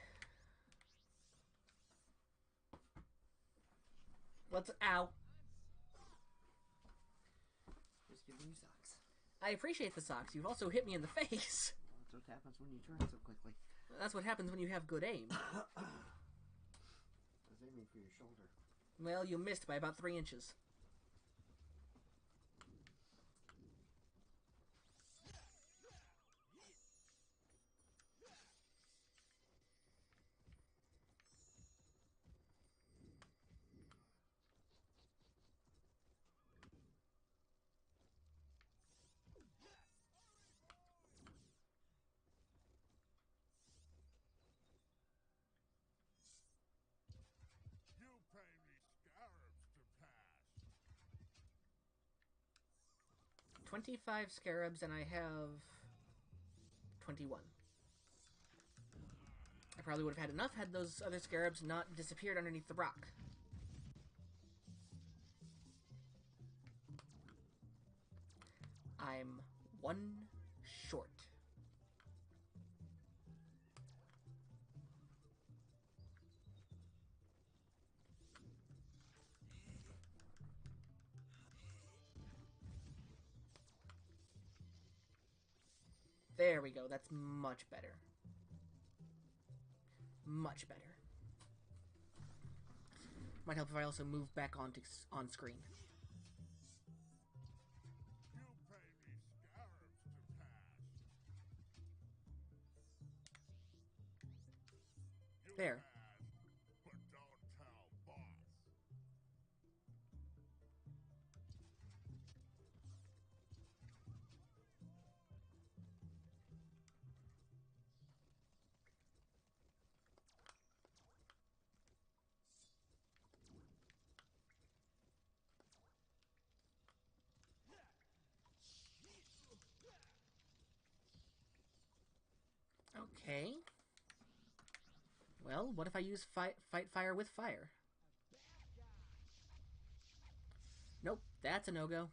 Let's... Ow. Just giving you socks. I appreciate the socks. You've also hit me in the face. That's what happens when you turn so quickly. That's what happens when you have good aim. I was aiming for your shoulder. Well, you missed by about 3 inches. You pay me scarabs to pass. 25 scarabs, and I have 21. I probably would have had enough had those other scarabs not disappeared underneath the rock. I'm 1 short. There we go. That's much better. Much better. Might help if I also move back on screen. You pay me scarabs to pass. You There. pass, but don't tell boss. Okay. Well, what if I use fight fire with fire? Nope, that's a no-go.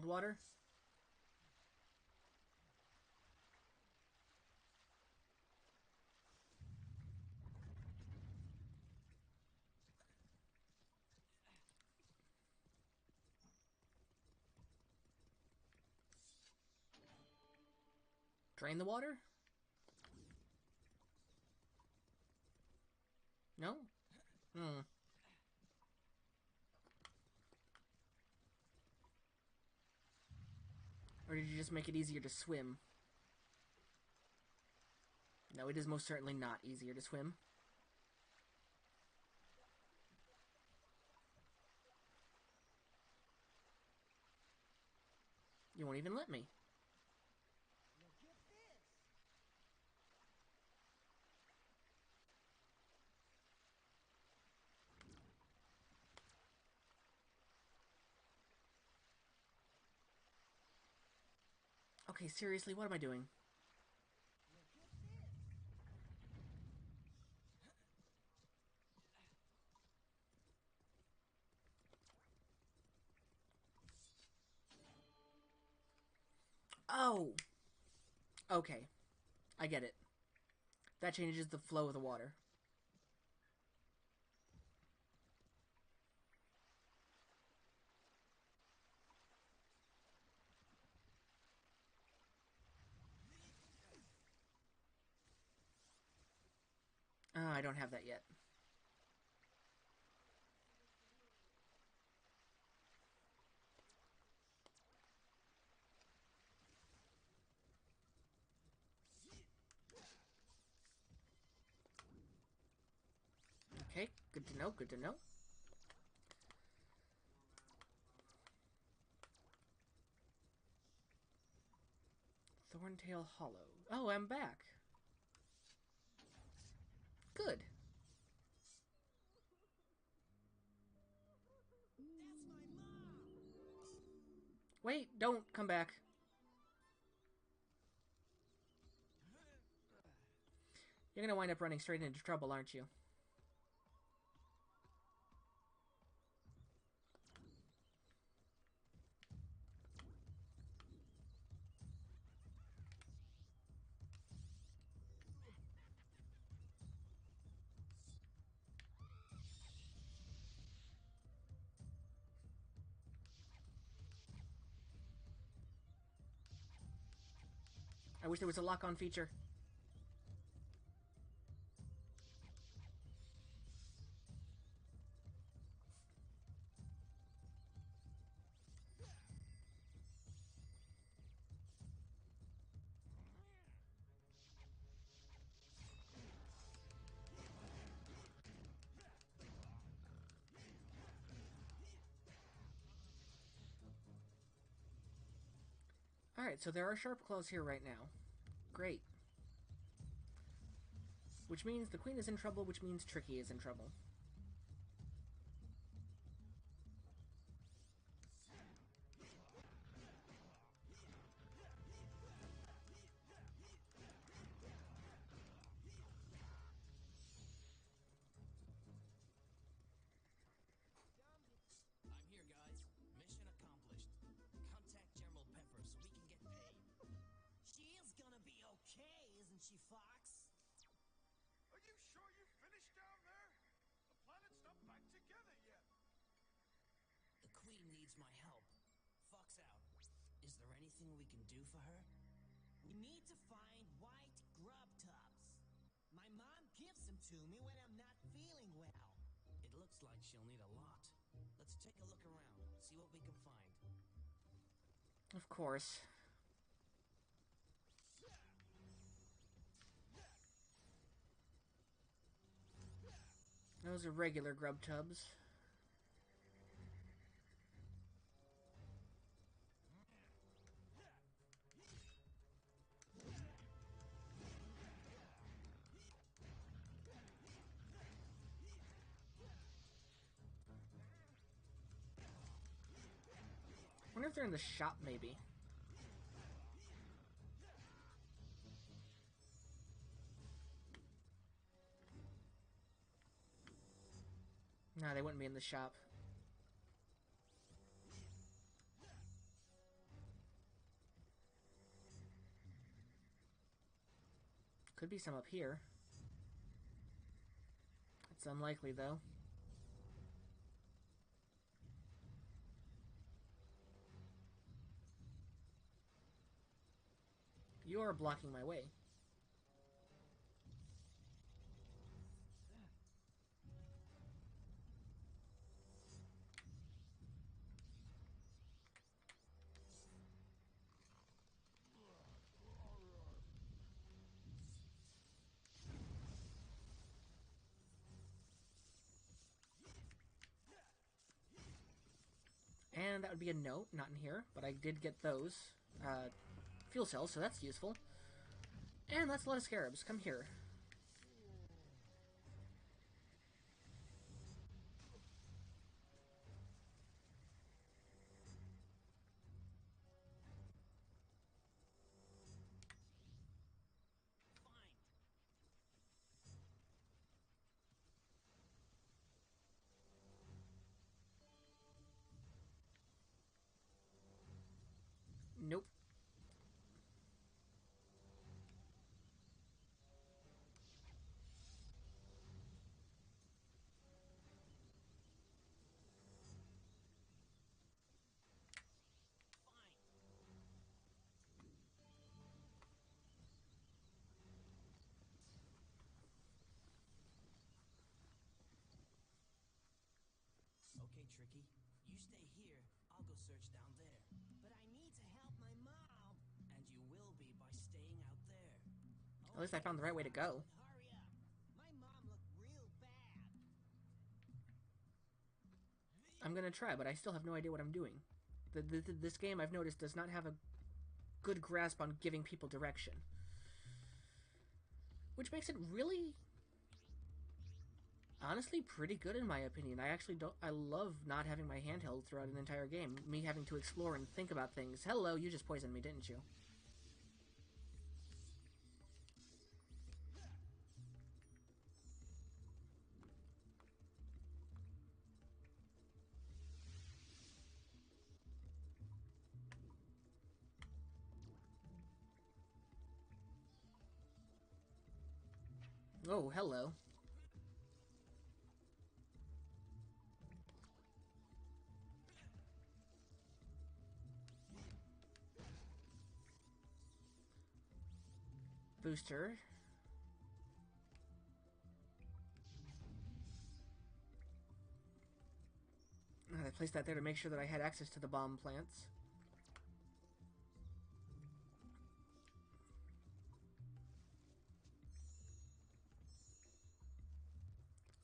Cold water? Drain the water? No? Hmm. Or did you just make it easier to swim? No, it is most certainly not easier to swim. You won't even let me. Look at this. Okay, seriously, what am I doing? Look at this. Oh! Okay. I get it. That changes the flow of the water. I don't have that yet. Okay, good to know, good to know. Thorntail Hollow. Oh, I'm back. Good. That's my mom. Wait, don't come back. You're gonna wind up running straight into trouble, aren't you? I wish there was a lock-on feature. Alright, so there are sharp claws here right now. Great. Which means the queen is in trouble, which means Tricky is in trouble. I'm here, guys. Mission accomplished. Contact General Pepper so we can get paid. She is gonna be okay, isn't she, Fox? Are you sure you finished down there? The planet's not back together yet. The Queen needs my help. Fox out. Is there anything we can do for her? We need to find white grub tubs. My mom gives them to me when I'm not feeling well. It looks like she'll need a lot. Let's take a look around, see what we can find. Of course. Those are regular grub tubs. I wonder if they're in the shop, maybe. No, they wouldn't be in the shop. Could be some up here. It's unlikely, though. You're blocking my way. And that would be a note, not in here, but I did get those fuel cells, so that's useful. And that's a lot of scarabs. Come here. Nope. Okay, Tricky. You stay here. I'll go search down there. But I need to help my mom. And you will be by staying out there. At least I found the right way to go. But hurry up. My mom looked real bad. I'm gonna try, but I still have no idea what I'm doing. This game, I've noticed, does not have a good grasp on giving people direction. Which makes it really, honestly, pretty good in my opinion. I love not having my handheld throughout an entire game. Me having to explore and think about things. Hello, you just poisoned me, didn't you? Oh, hello. Booster. I placed that there to make sure that I had access to the bomb plants.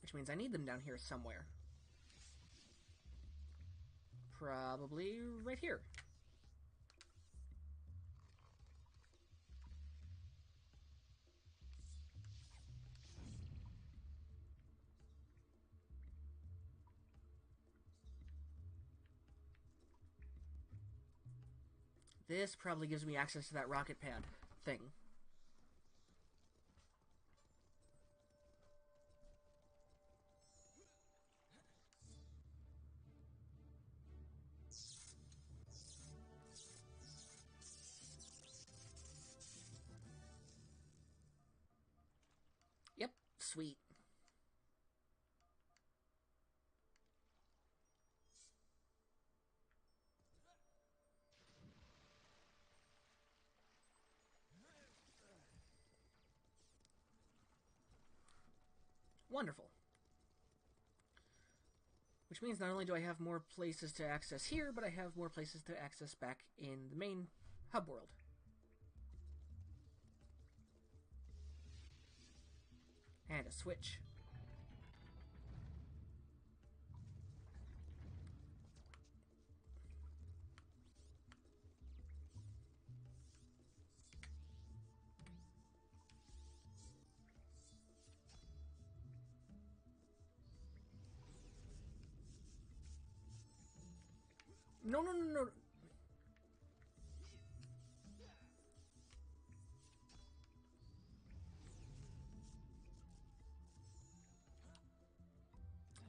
Which means I need them down here somewhere. Probably right here. This probably gives me access to that rocket pad thing. Yep, sweet. Wonderful. Which means not only do I have more places to access here, but I have more places to access back in the main hub world. And a switch. No, no, no, no.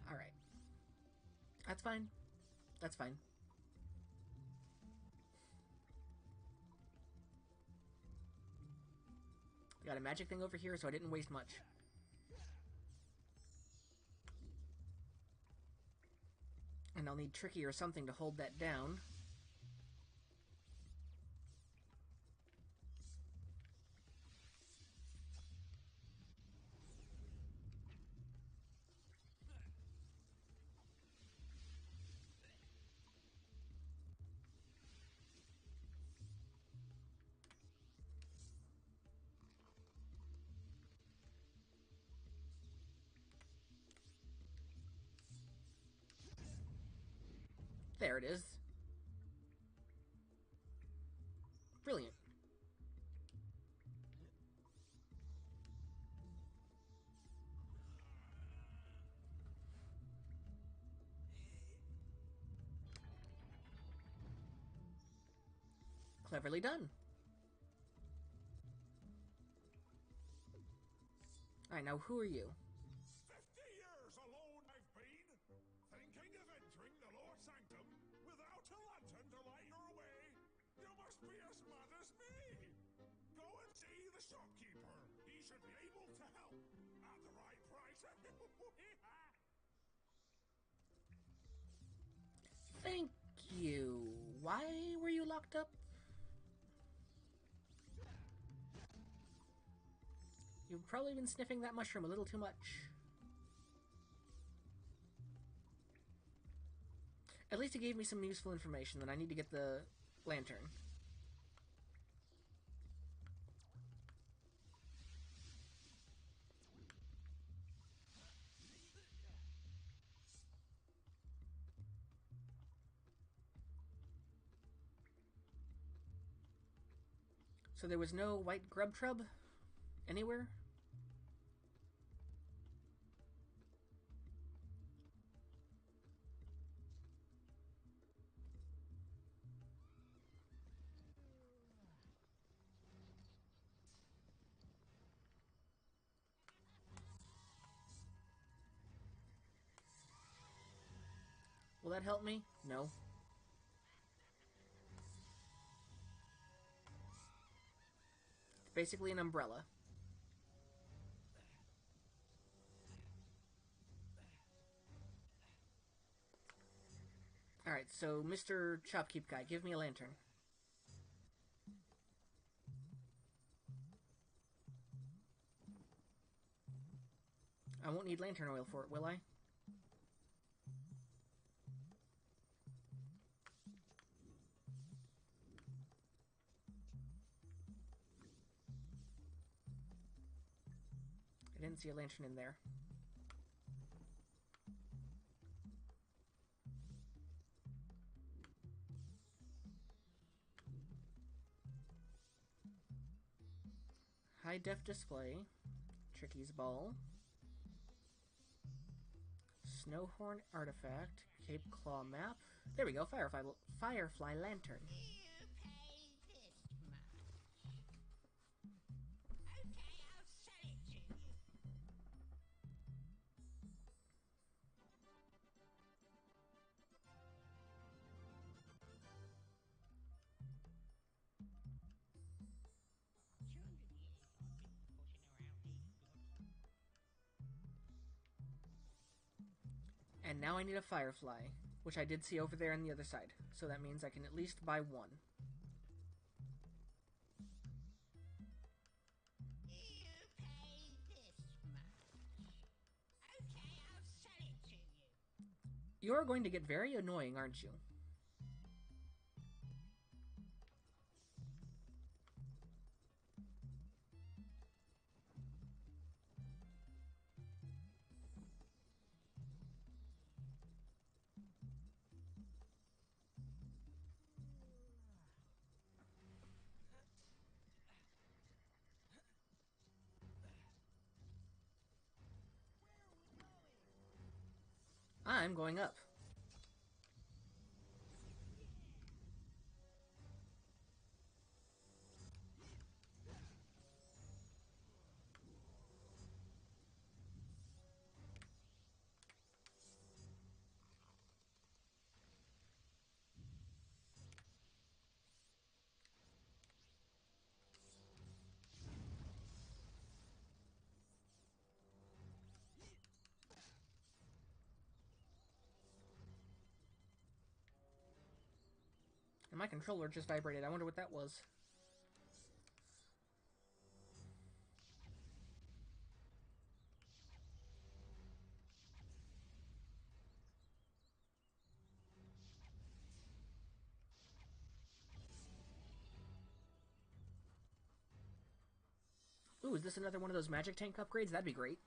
Alright. That's fine. That's fine. Got a magic thing over here, so I didn't waste much. And I'll need Tricky or something to hold that down. There it is. Brilliant. Cleverly done. Alright, now who are you? 50 years alone I've been, thinking of entering the Lord Sanctum without a lantern to light your way. You must be as mad as me. Go and see the shopkeeper. He should be able to help at the right price. Thank you. Why were you locked up? You've probably been sniffing that mushroom a little too much. At least it gave me some useful information that I need to get the lantern. So there was no white grub trub anywhere? Will that help me? No. It's basically an umbrella. Alright, so Mr. Shopkeep guy, give me a lantern. I won't need lantern oil for it, will I? I didn't see a lantern in there. High def display. Tricky's ball. Snowhorn artifact. Cape Claw map. There we go. Firefly lantern. You pay this much. Okay, I'll sell it to you. And now I need a firefly, which I did see over there on the other side. So that means I can at least buy one. You pay this much. Okay, I'll sell it to you. You're going to get very annoying, aren't you? I'm going up. My controller just vibrated. I wonder what that was. Ooh, is this another one of those magic tank upgrades? That'd be great.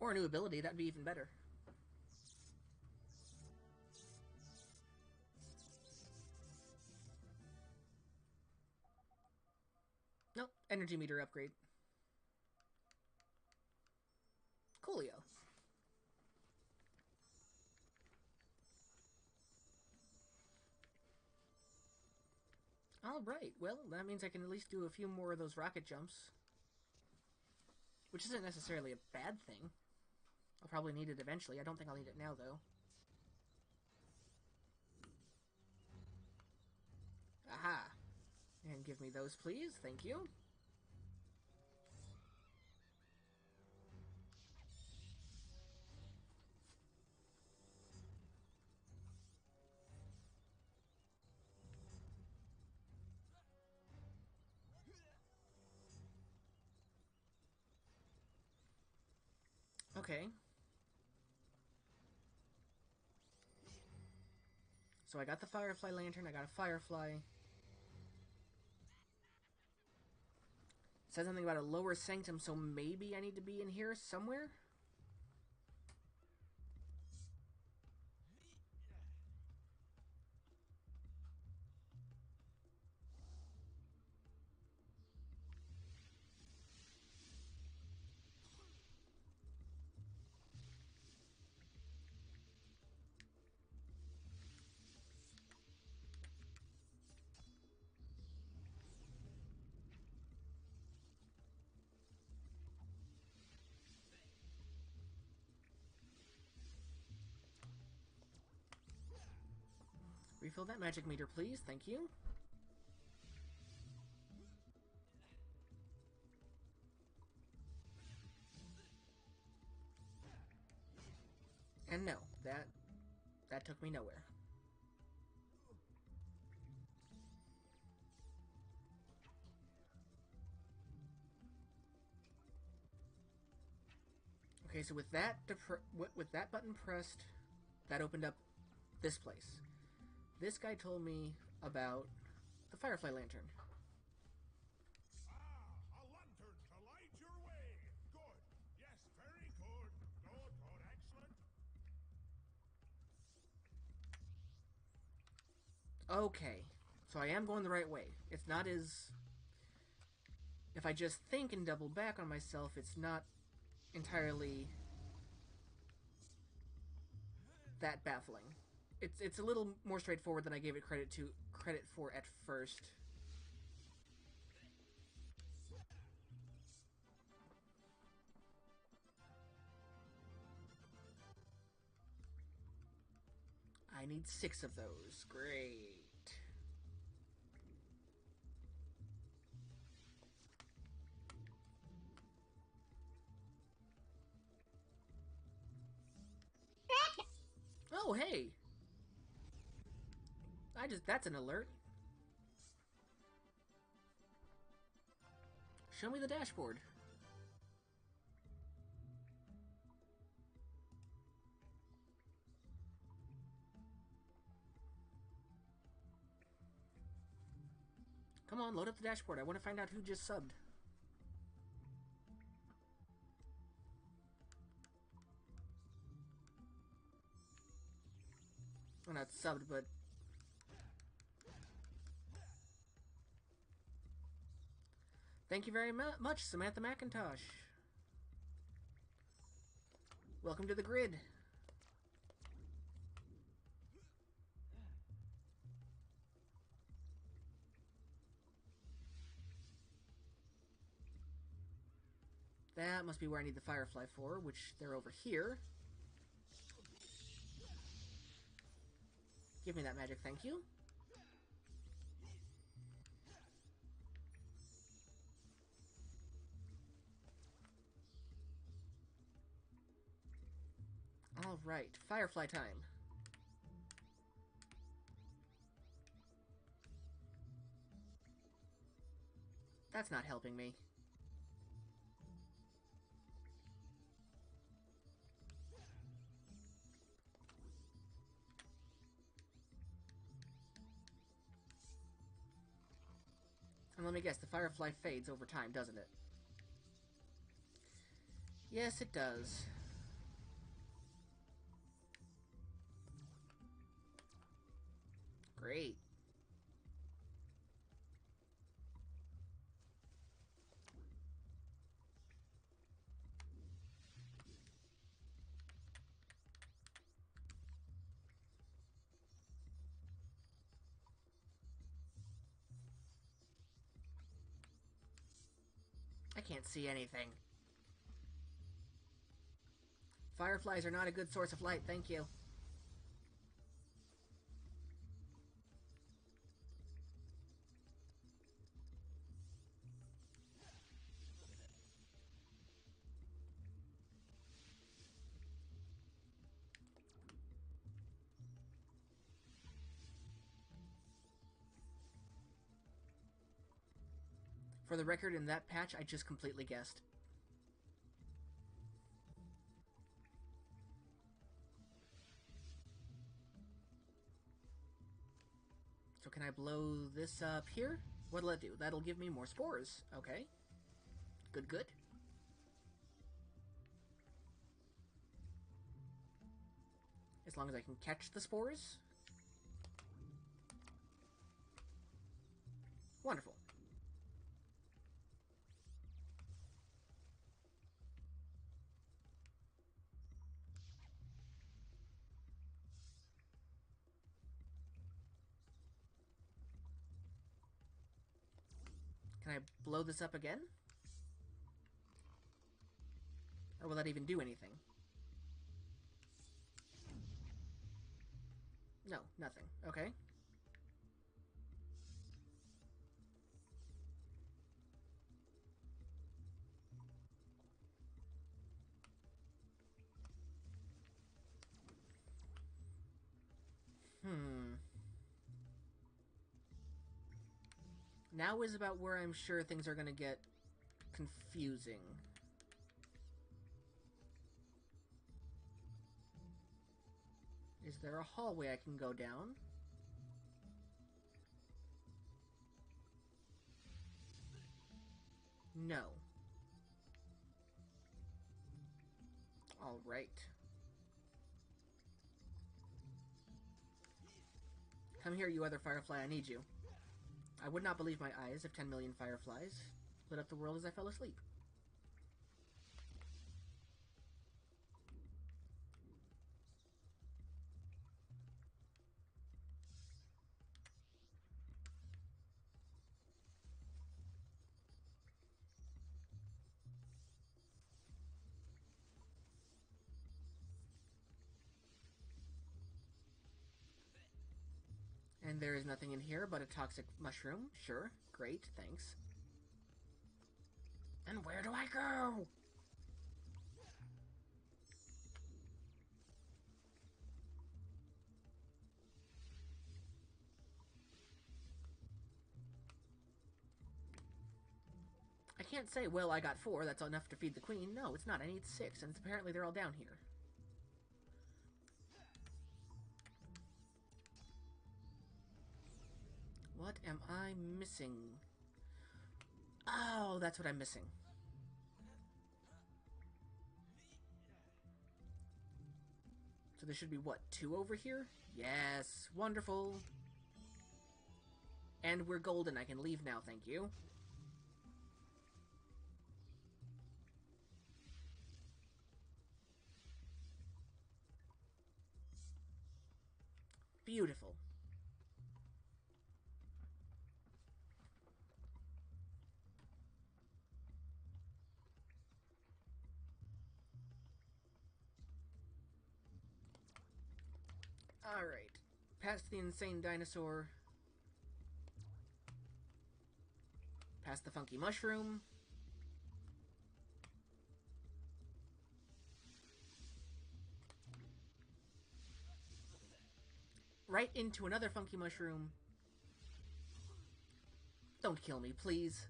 Or a new ability, that'd be even better. Nope, energy meter upgrade. Coolio. Alright, well, that means I can at least do a few more of those rocket jumps. Which isn't necessarily a bad thing. I'll probably need it eventually. I don't think I'll need it now, though. Aha! And give me those, please. Thank you. Okay. So I got the Firefly Lantern, I got a Firefly. It says something about a lower sanctum, so maybe I need to be in here somewhere? Refill that magic meter, please. Thank you. And no, that took me nowhere. Okay, so with that button pressed, that opened up this place. This guy told me about the Firefly Lantern. Ah, a lantern to light your way. Good. Yes, very good. Good, good, excellent. Okay, so I am going the right way. It's not as... If I just think and double back on myself, it's not entirely that baffling. It's a little more straightforward than I gave it credit for at first. I need 6 of those. Great. Oh, hey! That's an alert. Show me the dashboard. Come on, load up the dashboard. I want to find out who just subbed. Well, not subbed, but... Thank you very much, Samantha McIntosh. Welcome to the grid. That must be where I need the Firefly for, which they're over here. Give me that magic, thank you. Alright, Firefly time. That's not helping me. And let me guess, the Firefly fades over time, doesn't it? Yes, it does. Great. I can't see anything. Fireflies are not a good source of light, thank you. For the record, in that patch, I just completely guessed. So can I blow this up here? What'll it do? That'll give me more spores. Okay. Good, good. As long as I can catch the spores. Wonderful. Can I blow this up again? Or will that even do anything? No, nothing. Okay. Now is about where I'm sure things are gonna get confusing. Is there a hallway I can go down? No. Alright. Come here, you other firefly, I need you. I would not believe my eyes if 10 million fireflies lit up the world as I fell asleep. And there is nothing in here but a toxic mushroom. Sure, great, thanks. And where do I go? I can't say, well, I got 4, that's enough to feed the queen. No, it's not, I need 6, and apparently they're all down here. What am I missing? Oh, that's what I'm missing. So there should be, what, 2 over here? Yes, wonderful. And we're golden, I can leave now, thank you. Beautiful. Alright. Past the insane dinosaur. Past the funky mushroom. right into another funky mushroom. Don't kill me, please.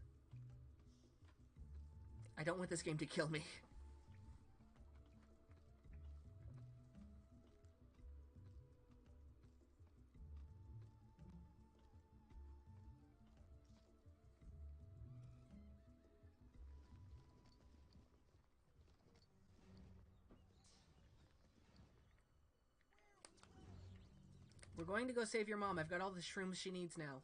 I don't want this game to kill me. We're going to go save your mom. I've got all the shrooms she needs now.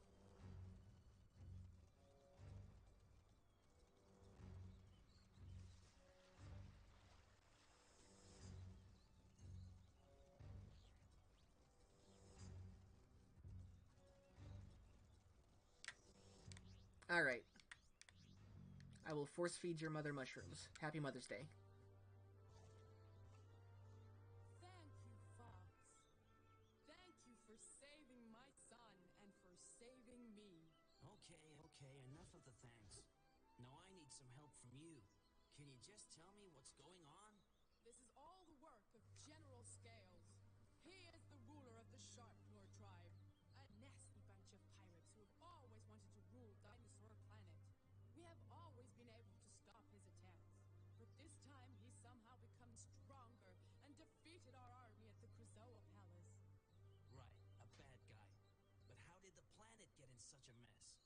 Alright. I will force feed your mother mushrooms. Happy Mother's Day. Thank you, Fox. Thank you for saving my son and for saving me. Okay, enough of the thanks. Now I need some help from you. Can you just tell me what's going on? This is all the work of General Scales. He is the ruler of the Sharpclaw tribe, a nasty bunch of pirates who have always wanted to rule Dinosaur Planet. We have always been able to stop his attacks, but this time he somehow become stronger and defeated our army at the Krazoa Palace. Right, a bad guy. But how did the planet get in such a mess?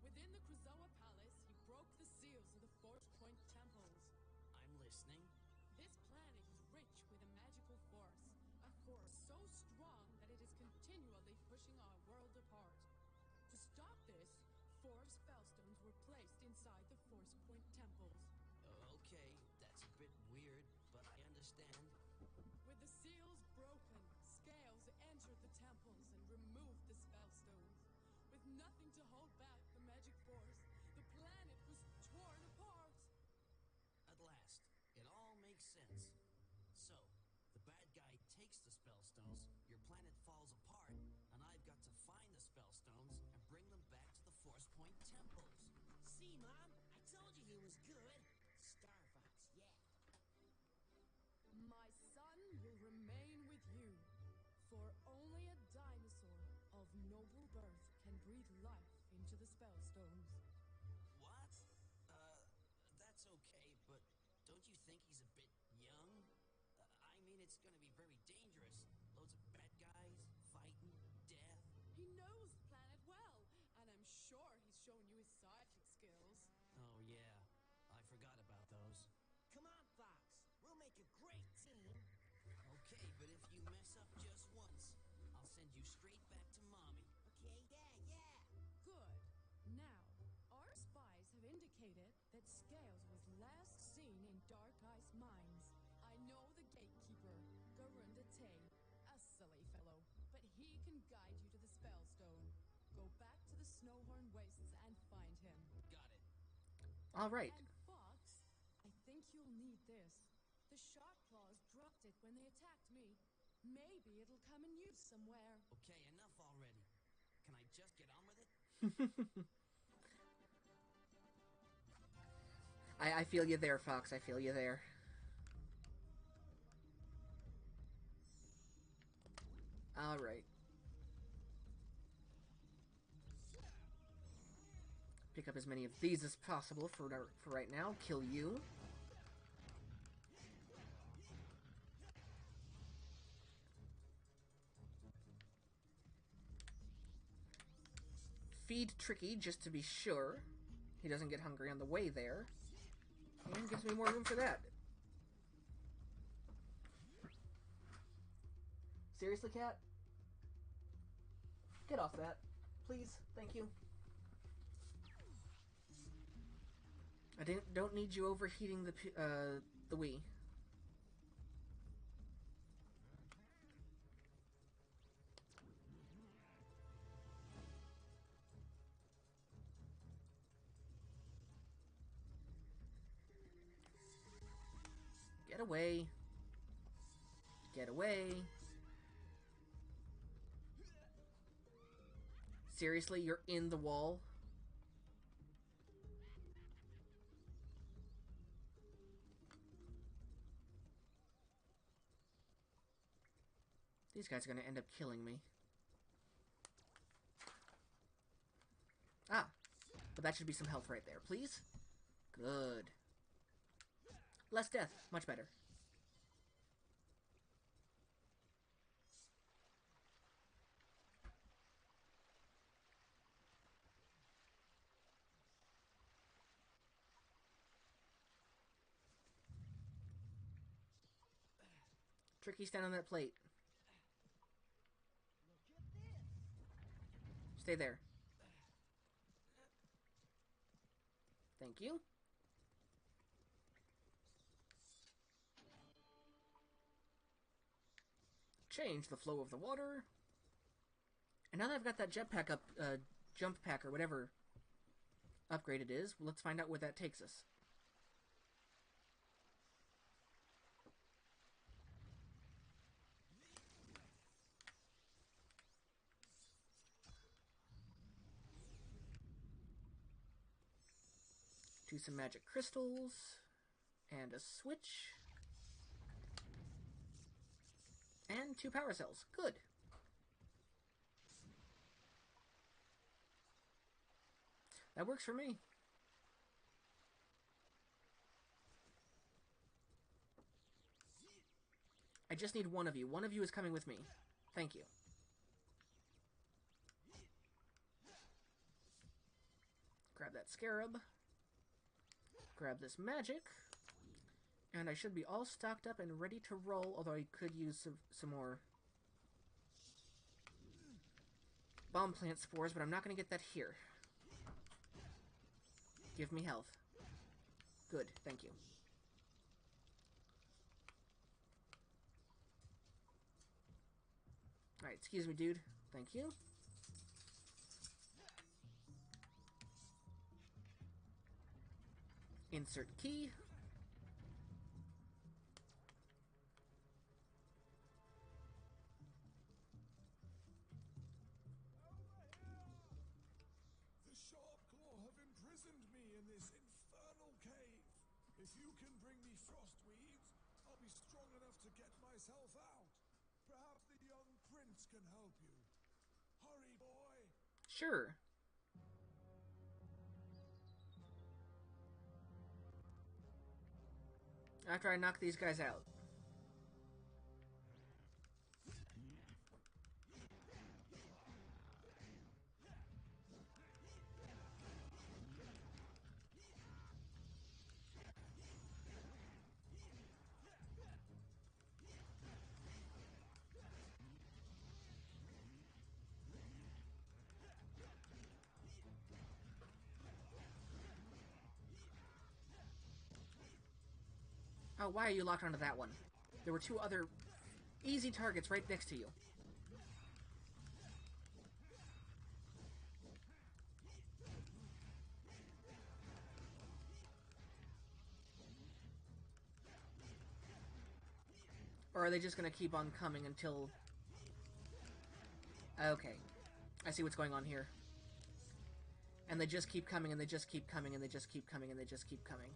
Within the Krazoa Palace, he broke the seals of the Force Point temples. I'm listening. This planet is rich with a magical force, a force so strong that it is continually pushing our world apart. To stop this, 4 spellstones were placed inside the Force Point temples. Okay, that's a bit weird, but I understand. With the seals broken, Scales entered the temples and removed the spellstones. With nothing to hold back the magic force, the planet was torn apart. At last, it all makes sense. So, the bad guy takes the spellstones, your planet falls apart, and I've got to find the spellstones and bring them back to the Force Point temples. See, Mom? I told you he was good. Starfox, yeah. My son will remain with you, for only a dinosaur of noble birth can breathe life into the spellstones. What? That's okay, but don't you think he's a bit young? I mean, it's gonna be very dangerous. Loads of bad guys, fighting, death. He knows the planet well, and I'm sure he's shown you his psychic skills. Oh yeah, I forgot about those. Come on, Fox. We'll make a great team. Okay, but if you mess up just once, I'll send you straight back to Mommy. Okay, yeah. Good. Now, our spies have indicated that Scales was last seen in Dark Ice Mines. I know the gatekeeper, Garunda Tay, a silly fellow, but he can guide you to the Spellstone. Go back to the Snowhorn Wastes and find him. Got it. Alright. And Fox, I think you'll need this. The Sharpclaws dropped it when they attacked me. Maybe it'll come in use somewhere. Okay, enough already. Can I just get on with it? I feel you there, Fox. I feel you there. Alright. Pick up as many of these as possible for right now. Kill you. Feed Tricky just to be sure he doesn't get hungry on the way there. And gives me more room for that. Seriously, cat? Get off that. Please. Thank you. I don't need you overheating the Wii. Get away. Get away. Seriously, you're in the wall? These guys are going to end up killing me. But that should be some health right there, please. Good. Less death. Much better. Tricky, stand on that plate. Stay there. Thank you. Change the flow of the water. And now that I've got that jetpack up, jump pack or whatever upgrade it is, let's find out where that takes us. To some magic crystals. And a switch. And 2 power cells. Good. That works for me. I just need one of you. One of you is coming with me. Thank you. Grab that scarab. Grab this magic. And I should be all stocked up and ready to roll, although I could use some more bomb plant spores, but I'm not going to get that here. Give me health. Good, thank you. Alright, excuse me, dude. Thank you. Insert key. The Sharp Claw have imprisoned me in this infernal cave. If you can bring me frost weeds, I'll be strong enough to get myself out. Perhaps the young prince can help you. Hurry, boy. Sure. After I knock these guys out. Oh, why are you locked onto that one? There were 2 other easy targets right next to you. Or are they just going to keep on coming until... Okay. I see what's going on here. And they just keep coming, and they just keep coming, and they just keep coming, and they just keep coming.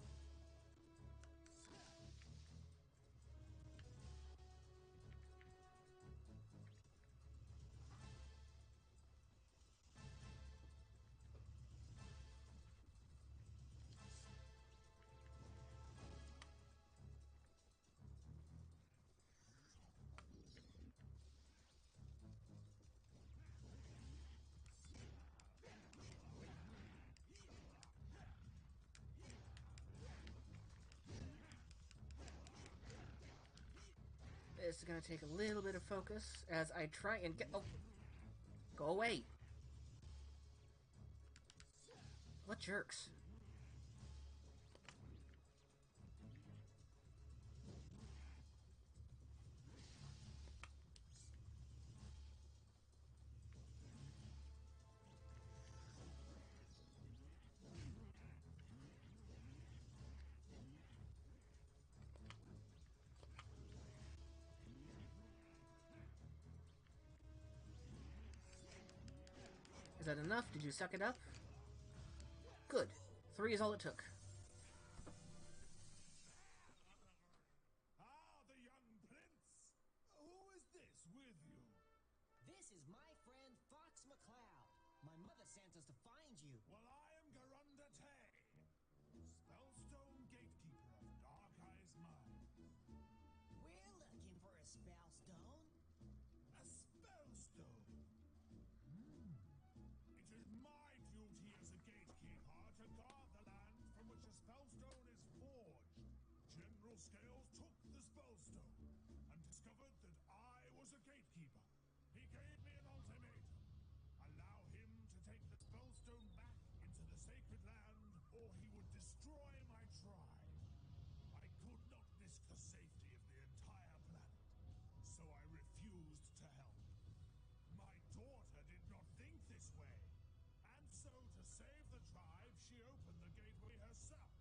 This is going to take a little bit of focus as I try and get... Oh! Go away! What jerks? Is that enough? Did you suck it up? Good. 3 is all it took. Ah, the young prince. Who is this with you? This is my friend Fox McCloud. My mother sent us to find you. Well, I am Garunta spellstone? A spellstone? It is my duty as a gatekeeper to guard the land from which a spellstone is forged. General Scales took the spellstone and discovered that I was a gatekeeper. He gave me an ultimatum. Allow him to take the spellstone back into the sacred land, or he would destroy my tribe. I could not risk the safety of the entire planet, so I refused to help. My daughter did not think this way, and so to save the tribe, she opened the gateway herself.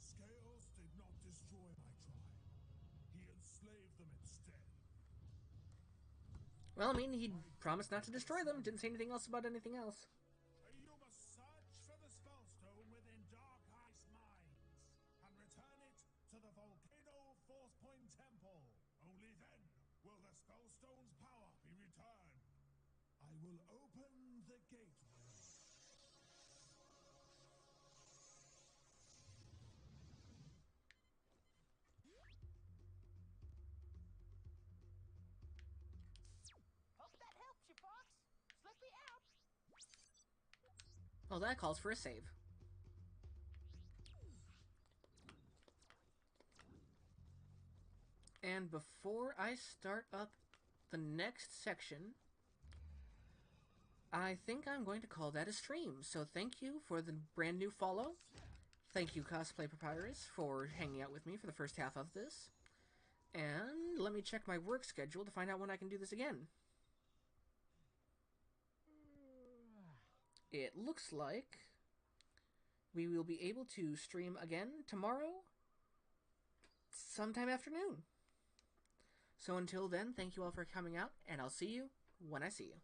Scales did not destroy my tribe. He enslaved them instead. Well, I mean, he promised not to destroy them. Didn't say anything else about anything else. You must search for the spellstone within Dark Ice Mines and return it to the Volcano Force Point Temple. Only then will the spellstone's power be returned. I will open the gateway. Hope that helps you, Fox. Let me out. Oh, that calls for a save. And before I start up the next section, I think I'm going to call that a stream. So thank you for the brand new follow. Thank you, Cosplay Papyrus, for hanging out with me for the first half of this. And let me check my work schedule to find out when I can do this again. It looks like we will be able to stream again tomorrow, sometime afternoon. So until then, thank you all for coming out, and I'll see you when I see you.